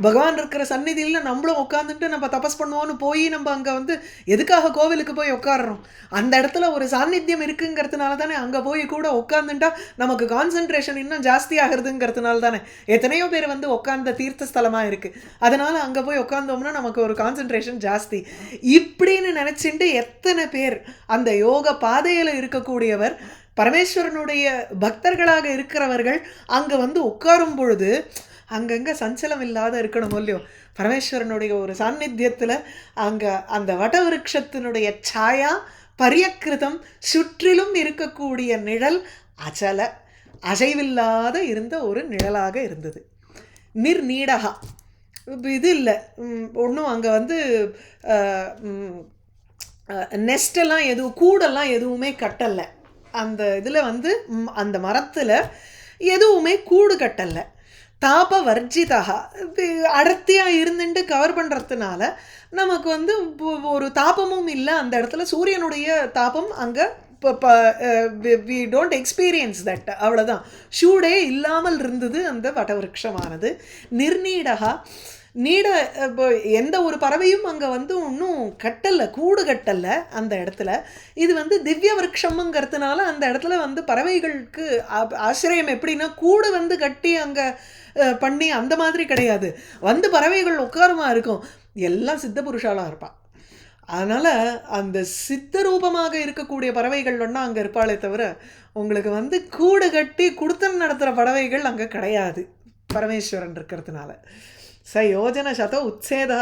பகவான் இருக்கிற சந்நிதியில் நம்மளும் உட்காந்துட்டு நம்ம தபஸ் பண்ணுவோன்னு போய் நம்ம அங்கே வந்து எதுக்காக கோவிலுக்கு போய் உட்காடுறோம்? அந்த இடத்துல ஒரு சாநித்தியம் இருக்குங்கிறதுனால தானே அங்கே போய் கூட உட்காந்துட்டா நமக்கு கான்சன்ட்ரேஷன் இன்னும் ஜாஸ்தி ஆகிறதுங்கிறதுனால தானே. எத்தனையோ பேர் வந்து உட்காந்த தீர்த்த ஸ்தலமாக இருக்குது, அதனால் அங்கே போய் உட்காந்தோம்னா நமக்கு ஒரு கான்சன்ட்ரேஷன் ஜாஸ்தி இப்படின்னு நினச்சிட்டு எத்தனை பேர் அந்த யோக பாதையில் இருக்கக்கூடியவர் பரமேஸ்வரனுடைய பக்தர்களாக இருக்கிறவர்கள் அங்கே வந்து உட்காரும் பொழுது அங்கங்கே சஞ்சலம் இல்லாத இருக்கணும் இல்லையோ. பரமேஸ்வரனுடைய ஒரு சாநித்தியத்தில் அங்கே அந்த வடவிருட்சத்தினுடைய சாயா பரியக்கிருதம் சுற்றிலும் இருக்கக்கூடிய நிழல் அச்சல அசைவில்லாத இருந்த ஒரு நிழலாக இருந்தது. நிர்நீடகா, இது இல்லை ஒன்றும் அங்கே வந்து நெஸ்டெல்லாம் எதுவும் கூடெல்லாம் எதுவுமே கட்டலை. அந்த இதில் வந்து அந்த மரத்தில் எதுவுமே கூடு கட்டலை. தாப வர்ஜிதா, அடர்த்தியாக இருந்துட்டு கவர் பண்ணுறதுனால நமக்கு வந்து ஒரு தாபமும் இல்லை. அந்த இடத்துல சூரியனுடைய தாபம் அங்கே வி டோன்ட் எக்ஸ்பீரியன்ஸ் தட், அவ்வளோதான். ஷூடே இல்லாமல் இருந்தது அந்த வடவிருட்சமானது. நிர்நீடகா, நீட எந்த ஒரு பறவையும் அங்கே வந்து ஒன்றும் கட்டலை, கூடு கட்டலை அந்த இடத்துல. இது வந்து திவ்ய விருட்சம்ங்கிறதுனால அந்த இடத்துல வந்து பறவைகளுக்கு ஆசிரியம் எப்படின்னா கூடு வந்து கட்டி அங்கே பண்ணி அந்த மாதிரி கிடையாது. வந்து பறவைகள் உட்காரமா இருக்கும், எல்லாம் சித்த புருஷாலாக இருப்பாள். அதனால் அந்த சித்த ரூபமாக இருக்கக்கூடிய பறவைகள் ஒன்றா அங்கே இருப்பாளே தவிர உங்களுக்கு வந்து கூடு கட்டி குடுத்தல் நடத்துகிற பறவைகள் அங்கே கிடையாது பரமேஸ்வரன் இருக்கிறதுனால. ச யோஜன சத உத்சேதா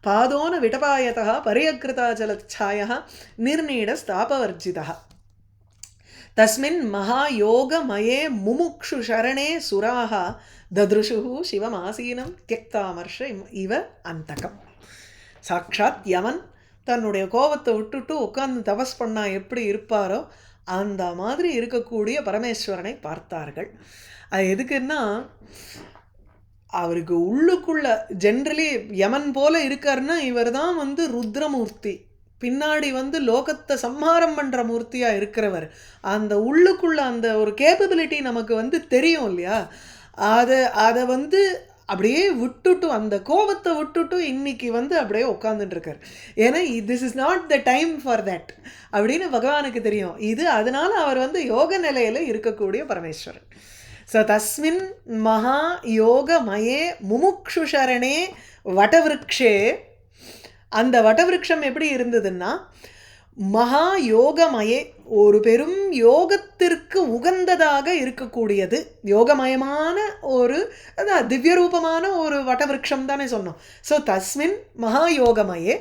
பாதோன விடபாயதா பரியகிருதாச்சலச்சாயா நிர்நீட ஸ்தாபவர்ஜிதா தஸ்மின் மகாயோகமயே முமுக்ஷு சரணே சுராக தத்ருஷு சிவமாசீனம் தியக்தாமர்ஷ இவ அந்தகம். சாட்சாத் யமன் தன்னுடைய கோபத்தை விட்டுட்டு உட்கார்ந்து தபஸ் பண்ணா எப்படி இருப்பாரோ அந்த மாதிரி இருக்கக்கூடிய பரமேஸ்வரனை பார்த்தார்கள். அது எதுக்குன்னா அவருக்கு உள்ளுக்குள்ள ஜென்ரலி யமன் போல இருக்காருன்னா இவர் தான் வந்து ருத்ரமூர்த்தி, பின்னாடி வந்து லோகத்தை சம்ஹாரம் பண்ணுற மூர்த்தியாக இருக்கிறவர். அந்த உள்ளுக்குள்ள அந்த ஒரு கேப்பபிலிட்டி நமக்கு வந்து தெரியும் இல்லையா, அதை வந்து அப்படியே விட்டுட்டு அந்த கோபத்தை விட்டுட்டு இன்னைக்கு வந்து அப்படியே உட்காந்துட்டு இருக்கார். ஏன்னா this is not the time for that அப்படின்னு பகவானுக்கு தெரியும். இது அதனால அவர் வந்து யோக நிலையில் இருக்கக்கூடிய பரமேஸ்வரன். ஸோ தஸ்மின் மகா யோகமயே முமுக்ஷு சரணே வடவிருக்ஷே, அந்த வடவிருக்ஷம் எப்படி இருந்ததுன்னா மகா யோகமயே, ஒரு பெரும் யோகத்திற்கு உகந்ததாக இருக்கக்கூடியது, யோகமயமான ஒரு அதான் திவ்யரூபமான ஒரு வடவிருக்ஷம் தானே சொன்னோம். ஸோ தஸ்மின் மகா யோகமயே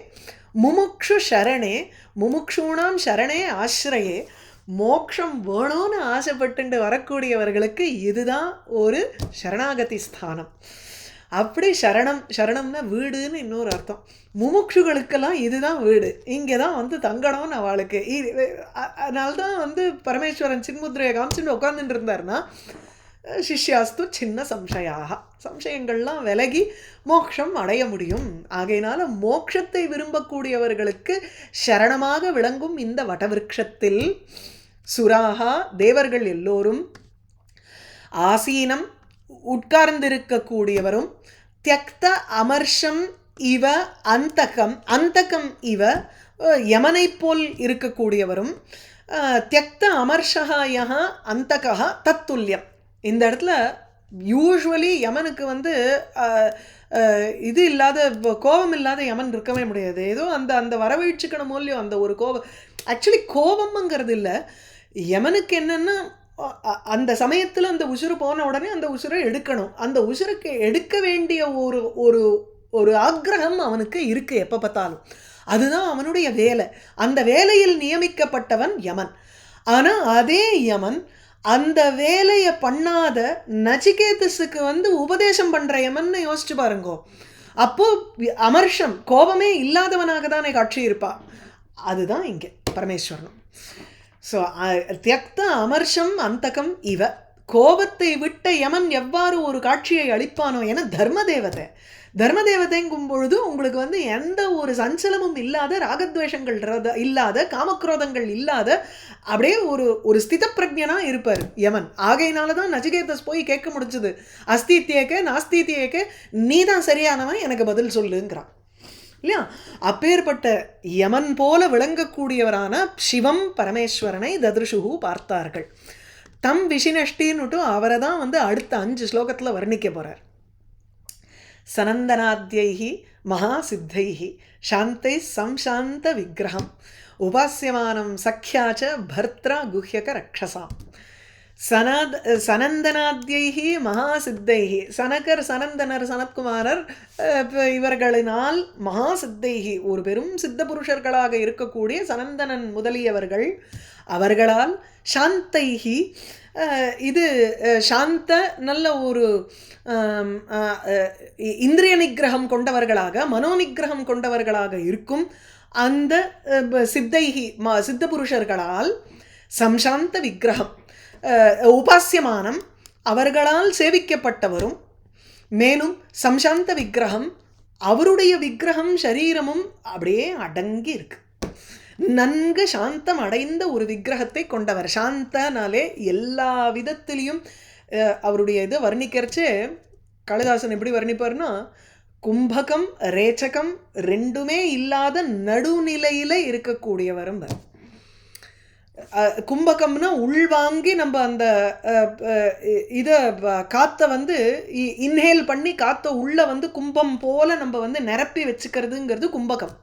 முமுக்ஷு சரணே, முமுக்ஷூணாம் சரணே ஆசிரயே, மோக்ஷம் வேணும்னு ஆசைப்பட்டு வரக்கூடியவர்களுக்கு இதுதான் ஒரு சரணாகதி ஸ்தானம். அப்படி சரணம்னா வீடுன்னு இன்னொரு அர்த்தம். முமுட்சுகளுக்கெல்லாம் இதுதான் வீடு, இங்கே தான் வந்து தங்கணும்னு அவளுக்கு. அதனால்தான் வந்து பரமேஸ்வரன் சின்முத்திரையை காமிச்சுட்டு உட்காந்துட்டு இருந்தார்னா சிஷ்யாஸ்து சின்ன சம்சயங்கள்லாம் விலகி மோட்சம் அடைய முடியும். ஆகையினால மோட்சத்தை விரும்பக்கூடியவர்களுக்கு சரணமாக விளங்கும் இந்த வடவிருட்சத்தில் சுராகா தேவர்கள் எல்லோரும், ஆசீனம் உட்கார்ந்திருக்கக்கூடியவரும், தியக்த அமர்ஷம் இவ அந்தகம், அந்தகம் இவ யமனை போல் இருக்கக்கூடியவரும், தியக்த அமர்ஷா யஹ அந்தகா தத்துல்யம். இந்த இடத்துல யூஸ்வலி யமனுக்கு வந்து இது இல்லாத கோபம் இல்லாத யமன் இருக்கவே முடியாது. ஏதோ அந்த வரவழைச்சிக்கணும் இல்லையோ அந்த ஒரு கோபம். ஆக்சுவலி கோபம்ங்கிறது இல்லை, யமனுக்கு என்னென்னா அந்த சமயத்தில் அந்த உசுறு போன உடனே அந்த உசுரை எடுக்கணும், அந்த உசுருக்கு எடுக்க வேண்டிய ஒரு ஒரு ஒரு ஆக்ரகம் அவனுக்கு இருக்குது எப்போ பார்த்தாலும். அதுதான் அவனுடைய வேலை. அந்த வேலையில் நியமிக்கப்பட்டவன் யமன். ஆனால் அதே யமன் அந்த வேலையை பண்ணாத நச்சிகேதஸுக்கு வந்து உபதேசம் பண்ணுற யமன்னு யோசிச்சு பாருங்கோ. அப்போது அமர்ஷம் கோபமே இல்லாதவனாக தானே காட்சி இருப்பா. அதுதான் இங்கே பரமேஸ்வரனும். ஸோ தியக்த அமர்ஷம் அந்தகம் இவ, கோபத்தை விட்ட யமன் எவ்வாறு ஒரு காட்சியை அளிப்பானோ என தர்மதேவதை. தர்மதேவதைங்கும் பொழுது உங்களுக்கு வந்து எந்த ஒரு சஞ்சலமும் இல்லாத, ராகத்வேஷங்கள் இல்லாத, காமக்ரோதங்கள் இல்லாத, அப்படியே ஒரு ஸ்தித பிரஜனாக இருப்பார் யமன். ஆகையினால தான் நச்சிகேதஸ் போய் கேட்க முடிஞ்சது, அஸ்தித்யேக்க நாஸ்தித்யேக்க நீ தான் சரியானவன், எனக்கு பதில் சொல்லுங்கிறான் இல்லையா. அப்பேற்பட்ட யமன் போல விளங்கக்கூடியவரான சிவம் பரமேஸ்வரனை தத்ருஷுகு பார்த்தார்கள். தம் விஷினஷ்டின்னுட்டு அவரை தான் வந்து அடுத்த 5 ஸ்லோகத்தில் வர்ணிக்க போகிறார். சனந்தனாத்யைஹி மகாசித்தைஹி சாந்தை சம்சாந்த விக்கிரகம் உபாஸ்யமானம் சக்யாச்ச பர்த்ரா குஹ்யக ரக்ஷசாம். சனந்தனாத்யைஹி மகாசித்தைஹி, சனகர் சனந்தனர் சனத்குமாரர் இவர்களினால் மகாசித்தைஹி ஒரு பெரும் சித்த புருஷர்களாக இருக்கக்கூடிய சனந்தனன் முதலியவர்கள் அவர்களால், சாந்தைஹி இது சாந்த நல்ல ஒரு இந்திரிய நிகிரகம் கொண்டவர்களாக, மனோநிகிரகம் கொண்டவர்களாக இருக்கும் அந்த சித்தைஹி சித்த புருஷர்களால், சம்சாந்த விக்கிரகம் உபாசியமானம் அவர்களால் சேவிக்கப்பட்டவரும், மேலும் சம்சாந்த விக்கிரகம் அவருடைய விக்கிரகம் சரீரமும் அப்படியே அடங்கி இருக்கு. நன்கு சாந்தம் அடைந்த ஒரு விக்கிரகத்தை கொண்டவர். சாந்தனாலே எல்லா விதத்திலையும் அவருடைய இதை வர்ணிக்கிறச்சு காளிதாசன் எப்படி வர்ணிப்பார்னா, கும்பகம் ரேச்சகம் ரெண்டுமே இல்லாத நடுநிலையில இருக்கக்கூடியவரும். கும்பகம்னா உள்வாங்கி நம்ம அந்த இதை காற்றை வந்து இன்ஹேல் பண்ணி காற்றை உள்ள வந்து கும்பம் போல நம்ம வந்து நிரப்பி வச்சுக்கிறதுங்கிறது கும்பகம்.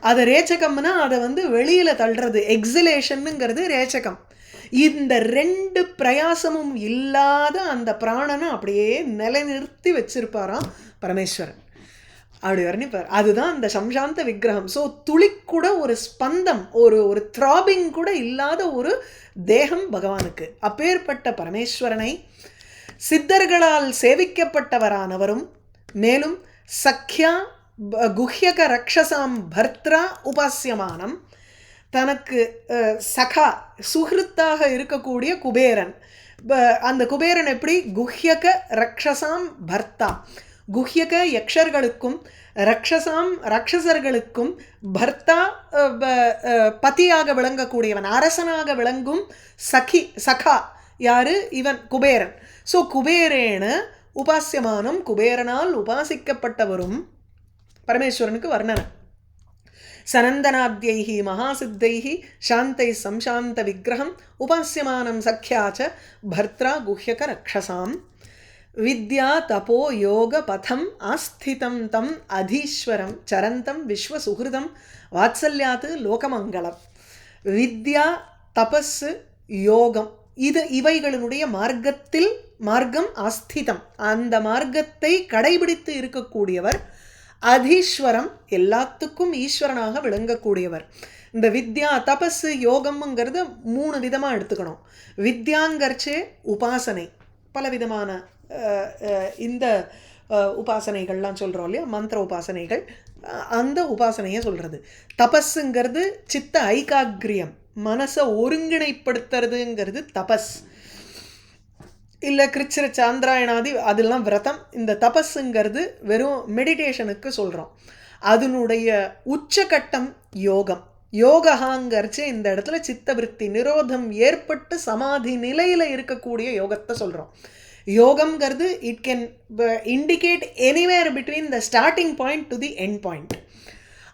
அதை ரேச்சகம்னா அதை வந்து வெளியில தள்ளுறது, எக்ஸிலேஷனுங்கிறது ரேச்சகம். இந்த ரெண்டு பிரயாசமும் இல்லாத அந்த பிராணனை அப்படியே நிலைநிறுத்தி வச்சிருப்பாராம் பரமேஸ்வரன். அப்படி வர்ணிப்பார். அதுதான் அந்த சம்சாந்த விக்கிரகம். ஸோ துளி கூட ஒரு ஸ்பந்தம், ஒரு த்ராபிங் கூட இல்லாத ஒரு தேகம் பகவானுக்கு. அப்பேற்பட்ட பரமேஸ்வரனை சித்தர்களால் சேவிக்கப்பட்டவரானவரும், மேலும் சக்யா குஹ்யக ரக்ஷசாம் பர்த்ரா உபாசியமானம், தனக்கு சகா சுஹிருத்தாக இருக்கக்கூடிய குபேரன். அந்த குபேரன் எப்படி? குஹ்யக ரக்ஷசாம் பர்த்தா, குஹ்யக யக்ஷர்களுக்கும் ராட்சசர்களுக்கும் பர்த்தா பதியாக விளங்கக்கூடியவன், அரசனாக விளங்கும் சகா யாரு? இவன் குபேரன். ஸோ குபேரேன உபாசியமானம், குபேரனால் உபாசிக்கப்பட்டவரும் பரமேஸ்வரனுக்கு வர்ணனை. சனந்தனாத்யைஹி மகாசித்தைஹி சாந்தை சம்சாந்த விக்கிரகம் உபாசியமானம் சக்யாச்ச பர்த்ரா குஹ்யக ரக்ஷசாம் வித்யா தபோ யோக பதம் ஆஸ்திதம் தம் அதீஸ்வரம் சரந்தம் விஸ்வசுஹிருதம் வாத்சல்யாத் லோகமங்கலம். வித்யா தபஸ் யோகம் இவைகளினுடைய மார்க்கம் ஆஸ்திதம், அந்த மார்க்கத்தை கடைபிடித்து இருக்கக்கூடியவர். அதீஸ்வரம் எல்லாத்துக்கும் ஈஸ்வரனாக விளங்கக்கூடியவர். இந்த வித்யா தபஸ் யோகம்ங்கிறது 3 விதமாக எடுத்துக்கணும். வித்யாங்கர்ச்சே உபாசனை, பலவிதமான இந்த உபாசனைகள்லாம் சொல்கிறோம் இல்லையா, மந்திர உபாசனைகள், அந்த உபாசனையை சொல்கிறது. தபஸுங்கிறது சித்த ஐகாகிரியம், மனசை ஒருங்கிணைப்படுத்துறதுங்கிறது தபஸ். இல்லை கிருச்சிர சாந்திராயணாதி அதெல்லாம் விரதம். இந்த தபஸுங்கிறது வெறும் மெடிடேஷனுக்கு சொல்கிறோம். அதனுடைய உச்சகட்டம் யோகம். யோகாங்கிறச்சு இந்த இடத்துல சித்தவிருத்தி நிரோதம் ஏற்பட்டு சமாதி நிலையில் இருக்கக்கூடிய யோகத்தை சொல்கிறோம். யோகம்ங்கிறது it can indicate anywhere between the starting point to the end point.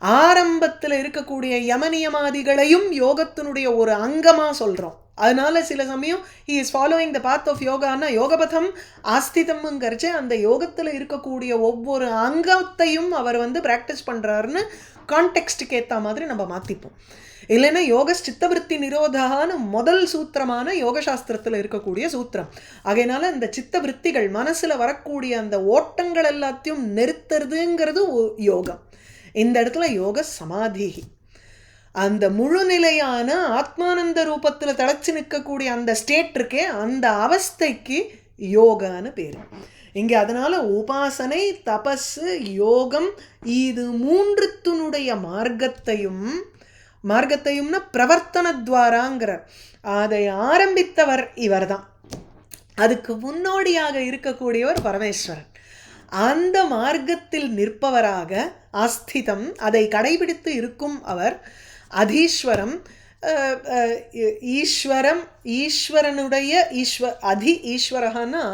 ஆரம்பத்தில் இருக்கக்கூடிய யமனியமாதிகளையும் யோகத்தினுடைய ஒரு அங்கமாக சொல்கிறோம். அதனால சில சமயம் he is following the path of யோகான்னா யோகபதம் ஆஸ்திதம்ங்கிறச்சு அந்த யோகத்தில் இருக்கக்கூடிய ஒவ்வொரு அங்கத்தையும் அவர் வந்து ப்ராக்டிஸ் பண்ணுறாருன்னு கான்டெக்ஸ்டுக்கு ஏற்ற மாதிரி நம்ம மாற்றிப்போம். இல்லைன்னா யோக சித்தவிருத்தி நிரோதான்னு முதல் சூத்திரமான யோகசாஸ்திரத்தில் இருக்கக்கூடிய சூத்திரம். ஆகையினால இந்த சித்தவிருத்திகள் மனசில் வரக்கூடிய அந்த ஓட்டங்கள் எல்லாத்தையும் நிறுத்துறதுங்கிறது யோகம். இந்த இடத்துல யோக சமாதி, அந்த முழுநிலையான ஆத்மானந்த ரூபத்தில் தளச்சு நிற்கக்கூடிய அந்த ஸ்டேட் இருக்கே, அந்த அவஸ்தைக்கு யோகான்னு பேர் இங்கே. அதனால உபாசனை, தபஸ், யோகம் இது 3த்தினுடைய மார்க்கத்தையும்னா பிரவர்த்தனத்வாராங்கிறார். அதை ஆரம்பித்தவர் இவர் தான். அதுக்கு முன்னோடியாக இருக்கக்கூடியவர் பரமேஸ்வரன். அந்த மார்க்கத்தில் நிற்பவராக ஆஸ்திதம், அதை கடைபிடித்து இருக்கும் அவர். அதீஸ்வரம், ஈஸ்வரனுடைய ஈஸ்வரஹான்னா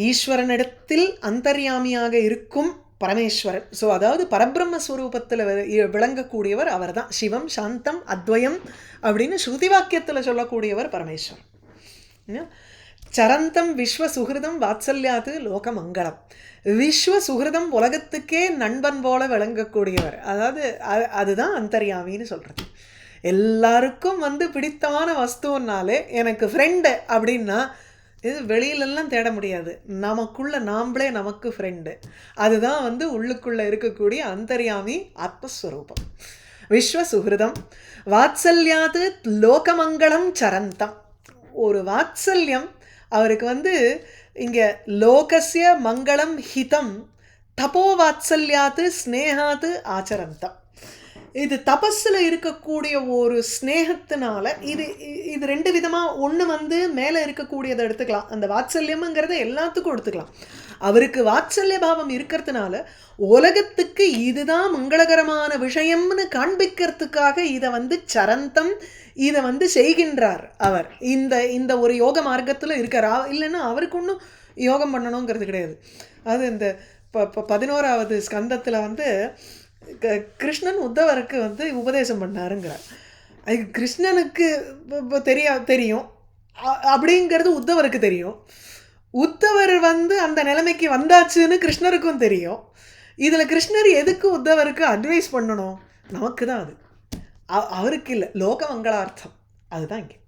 ஈஸ்வரனிடத்தில் அந்தர்யாமியாக இருக்கும் பரமேஸ்வரன். ஸோ அதாவது பரபிரம்மஸ்வரூபத்தில் விளங்கக்கூடியவர் அவர் தான். சிவம் சாந்தம் அத்வயம் அப்படின்னு ஸ்ருதி வாக்கியத்தில் சொல்லக்கூடியவர் பரமேஸ்வரன். சரந்தம் விஸ்வசுஹிருதம் வாத்சல்யாத் லோகமங்கலம். விஸ்வசுஹிருதம் உலகத்துக்கே நண்பன் போல விளங்கக்கூடியவர். அதாவது அதுதான் அந்தர்யாமின்னு சொல்கிறது. எல்லாருக்கும் வந்து பிடித்தமான வஸ்துன்னாலே எனக்கு ஃப்ரெண்டு அப்படின்னா இது வெளியிலெல்லாம் தேட முடியாது, நாமளே நமக்கு ஃப்ரெண்டு. அதுதான் வந்து உள்ளுக்குள்ளே இருக்கக்கூடிய அந்தர்யாமி ஆத்மஸ்வரூபம். விஸ்வசுஹிருதம் வாத்சல்யாத் லோகமங்கலம் சரந்தம். ஒரு வாத்சல்யம் அவருக்கு வந்து இங்கே லோகஸ்ய மங்களம் ஹிதம் தபோ வாத்சல்யாத் ஸ்னேகாத் ஆச்சரந்தம். இது தபஸில் இருக்கக்கூடிய ஒரு ஸ்னேகத்தினால இது இது ரெண்டு விதமாக, ஒன்று வந்து மேலே இருக்கக்கூடியதை எடுத்துக்கலாம், அந்த வாத்சல்யம்ங்கிறத எல்லாத்துக்கும் எடுத்துக்கலாம். அவருக்கு வாத்சல்ய பாவம் இருக்கிறதுனால உலகத்துக்கு இதுதான் மங்களகரமான விஷயம்னு காண்பிக்கிறதுக்காக இதை வந்து சரந்தம், இதை வந்து செய்கின்றார் அவர். இந்த இந்த ஒரு யோக மார்க்கத்தில் இருக்கார். இல்லைன்னா அவருக்கு ஒன்றும் யோகம் பண்ணணுங்கிறது கிடையாது. அது இந்த 11வது ஸ்கந்தத்தில் வந்து கிருஷ்ணன் உத்தவருக்கு வந்து உபதேசம் பண்ணாருங்கிறார். அது கிருஷ்ணனுக்கு தெரியும் அப்படிங்கிறது உத்தவருக்கு தெரியும். உத்தவர் வந்து அந்த நிலைமைக்கு வந்தாச்சுன்னு கிருஷ்ணருக்கும் தெரியும். இதில் கிருஷ்ணர் எதுக்கு உத்தவருக்கு அட்வைஸ் பண்ணணும்? நமக்கு தான் அது, அவருக்கு இல்லை. லோக மங்களார்த்தம் அதுதான் இங்கே.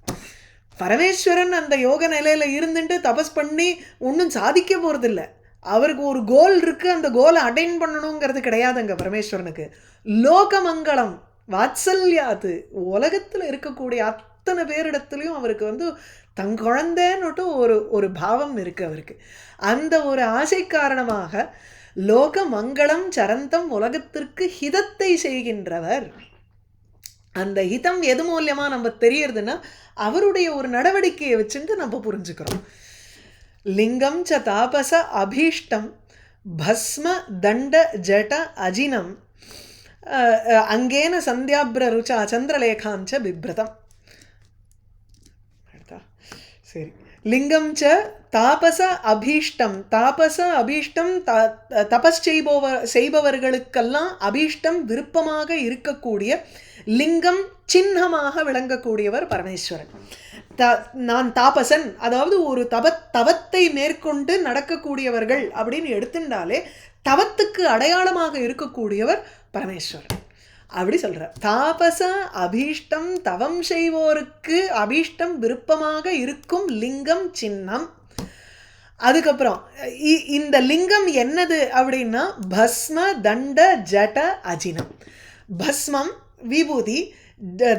பரமேஸ்வரன் அந்த யோக நிலையில் இருந்துட்டு தபஸ் பண்ணி ஒன்றும் சாதிக்க போகிறதில்ல. அவருக்கு ஒரு கோல் இருக்குது, அந்த கோலை அட்டைன் பண்ணணுங்கிறது கிடையாதுங்க பரமேஸ்வரனுக்கு. லோகமங்கலம் வாத்சல்யாது, உலகத்தில் இருக்கக்கூடிய அத்தனை பேரிடத்துலையும் அவருக்கு வந்து தன் குழந்தைன்னுட்டு ஒரு பாவம் இருக்குது அவருக்கு. அந்த ஒரு ஆசை காரணமாக லோக மங்களம் சரந்தம், உலகத்திற்கு ஹிதத்தை செய்கின்றவர். அந்த ஹிதம் எது மூலியமாக நம்ம தெரியறதுன்னா அவருடைய ஒரு நடவடிக்கையை வச்சுட்டு நம்ம புரிஞ்சுக்கிறோம். லிங்கம் ச தாபச அபீஷ்டம் பஸ்ம தண்ட ஜட அஜினம் அங்கேன சந்தியாபிர ருச்சா சந்திரலேகாஞ்ச பிப்ரதம். சரி, லிங்கம் ச தாபச அபீஷ்டம், தாபச அபீஷ்டம் தபஸ் செய்பவர்களுக்கெல்லாம் அபீஷ்டம் விருப்பமாக இருக்கக்கூடிய லிங்கம் சின்னமாக விளங்கக்கூடியவர் பரமேஸ்வரன். நான் தாபசன், அதாவது ஒரு தவத்தை மேற்கொண்டு நடக்கக்கூடியவர்கள் அப்படின்னு எடுத்துட்டாலே தவத்துக்கு அடையாளமாக இருக்கக்கூடியவர் பரமேஸ்வரன். அப்படி சொல்கிறார். தாபச அபீஷ்டம், தவம் செய்வோருக்கு அபீஷ்டம் விருப்பமாக இருக்கும் லிங்கம் சின்னம். அதுக்கப்புறம் இந்த லிங்கம் என்னது அப்படின்னா பஸ்ம தண்ட ஜட அஜினம். பஸ்மம் விபூதி,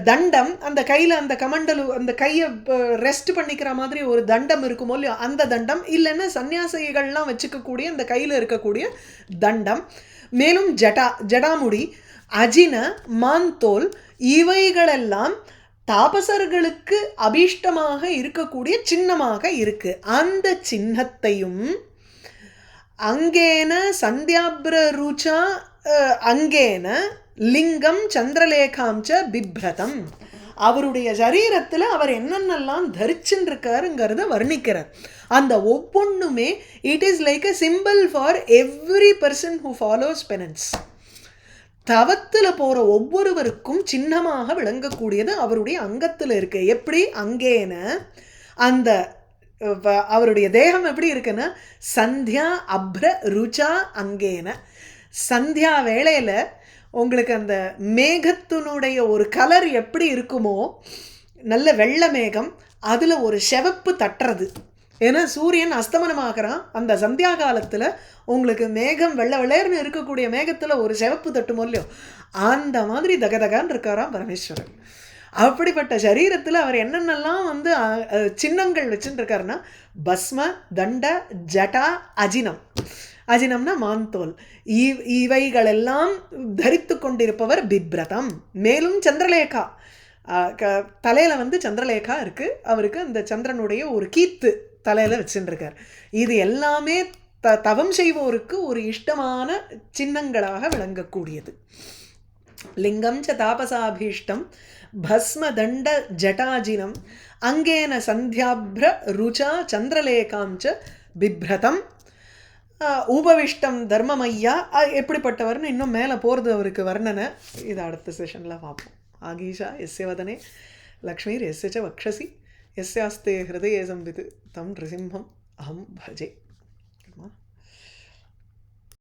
தண்டம் அந்த கையில் அந்த கமண்டலு அந்த கையை ரெஸ்ட் பண்ணிக்கிற மாதிரி ஒரு தண்டம் இருக்குமோ இல்லையோ அந்த தண்டம், இல்லைன்னா சன்னியாசிகள்லாம் வச்சுக்கக்கூடிய அந்த கையில் இருக்கக்கூடிய தண்டம். மேலும் ஜடாமுடி, அஜின, மாந்தோல், இவைகளெல்லாம் தாபசர்களுக்கு அபீஷ்டமாக இருக்கக்கூடிய சின்னமாக இருக்கு. அந்த சின்னத்தையும் அங்கேன சந்தியாபிர ருச்சா அங்கேன லிங்கம் சந்திரலேகாம்ச பிப்ரதம், அவருடைய சரீரத்தில் அவர் என்னென்னலாம் தரிச்சுருக்காருங்கிறத வர்ணிக்கிறார். அந்த ஒவ்வொன்றுமே it is like a simple for every person who follows penance. தவத்தில் போகிற ஒவ்வொருவருக்கும் சின்னமாக விளங்கக்கூடியது அவருடைய அங்கத்தில் இருக்கு. எப்படி அங்கேன அந்த அவருடைய தேகம் எப்படி இருக்குன்னா சந்தியா அப்ர ருச்சா அங்கேன. சந்தியா வேளையில் உங்களுக்கு அந்த மேகத்தினுடைய ஒரு கலர் எப்படி இருக்குமோ, நல்ல வெள்ளை மேகம், அதில் ஒரு செவப்பு தட்டுறது. ஏன்னா சூரியன் அஸ்தமனமாகறான், அந்த சந்தியா காலத்தில் உங்களுக்கு மேகம் வெள்ளை வெள்ளையர்னு இருக்கக்கூடிய மேகத்தில் ஒரு செவப்பு தட்டுமோ இல்லையோ, அந்த மாதிரி தகதகான்னு இருக்காராம் பரமேஸ்வரன். அப்படிப்பட்ட சரீரத்தில் அவர் என்னென்னலாம் வந்து சின்னங்கள் வச்சுட்டு இருக்காருன்னா பஸ்ம தண்ட ஜடா அஜினம். அஜினம்னா மாந்தோல். இவைகளெல்லாம் தரித்து கொண்டிருப்பவர் பிப்ரதம். மேலும் சந்திரலேகா, தலையில் வந்து சந்திரலேகா இருக்குது அவருக்கு. அந்த சந்திரனுடைய ஒரு கீத்து தலையில் வச்சுருக்கார். இது எல்லாமே தவம் செய்வோருக்கு ஒரு இஷ்டமான சின்னங்களாக விளங்கக்கூடியது. லிங்கம் ச தாபசாபீஷ்டம் பஸ்ம தண்ட ஜட்டாஜினம் அங்கேன சந்தியாபிர ருச்சா சந்திரலேகாம்ச பிப்ரதம். உபவிஷ்டம் தர்மமையா எப்படிப்பட்டவர்னு இன்னும் மேலே போகிறது அவருக்கு வர்ணனை. இது அடுத்த செஷனில் பார்ப்போம். ஆகீஷா எஸ்ய வதனே லக்ஷ்மீர் எஸ்ய ச வக்ஷசி எஸ்யாஸ்தே ஹிருதயே சம்வித் தம் நிருசிம்ஹம் அஹம் பஜே.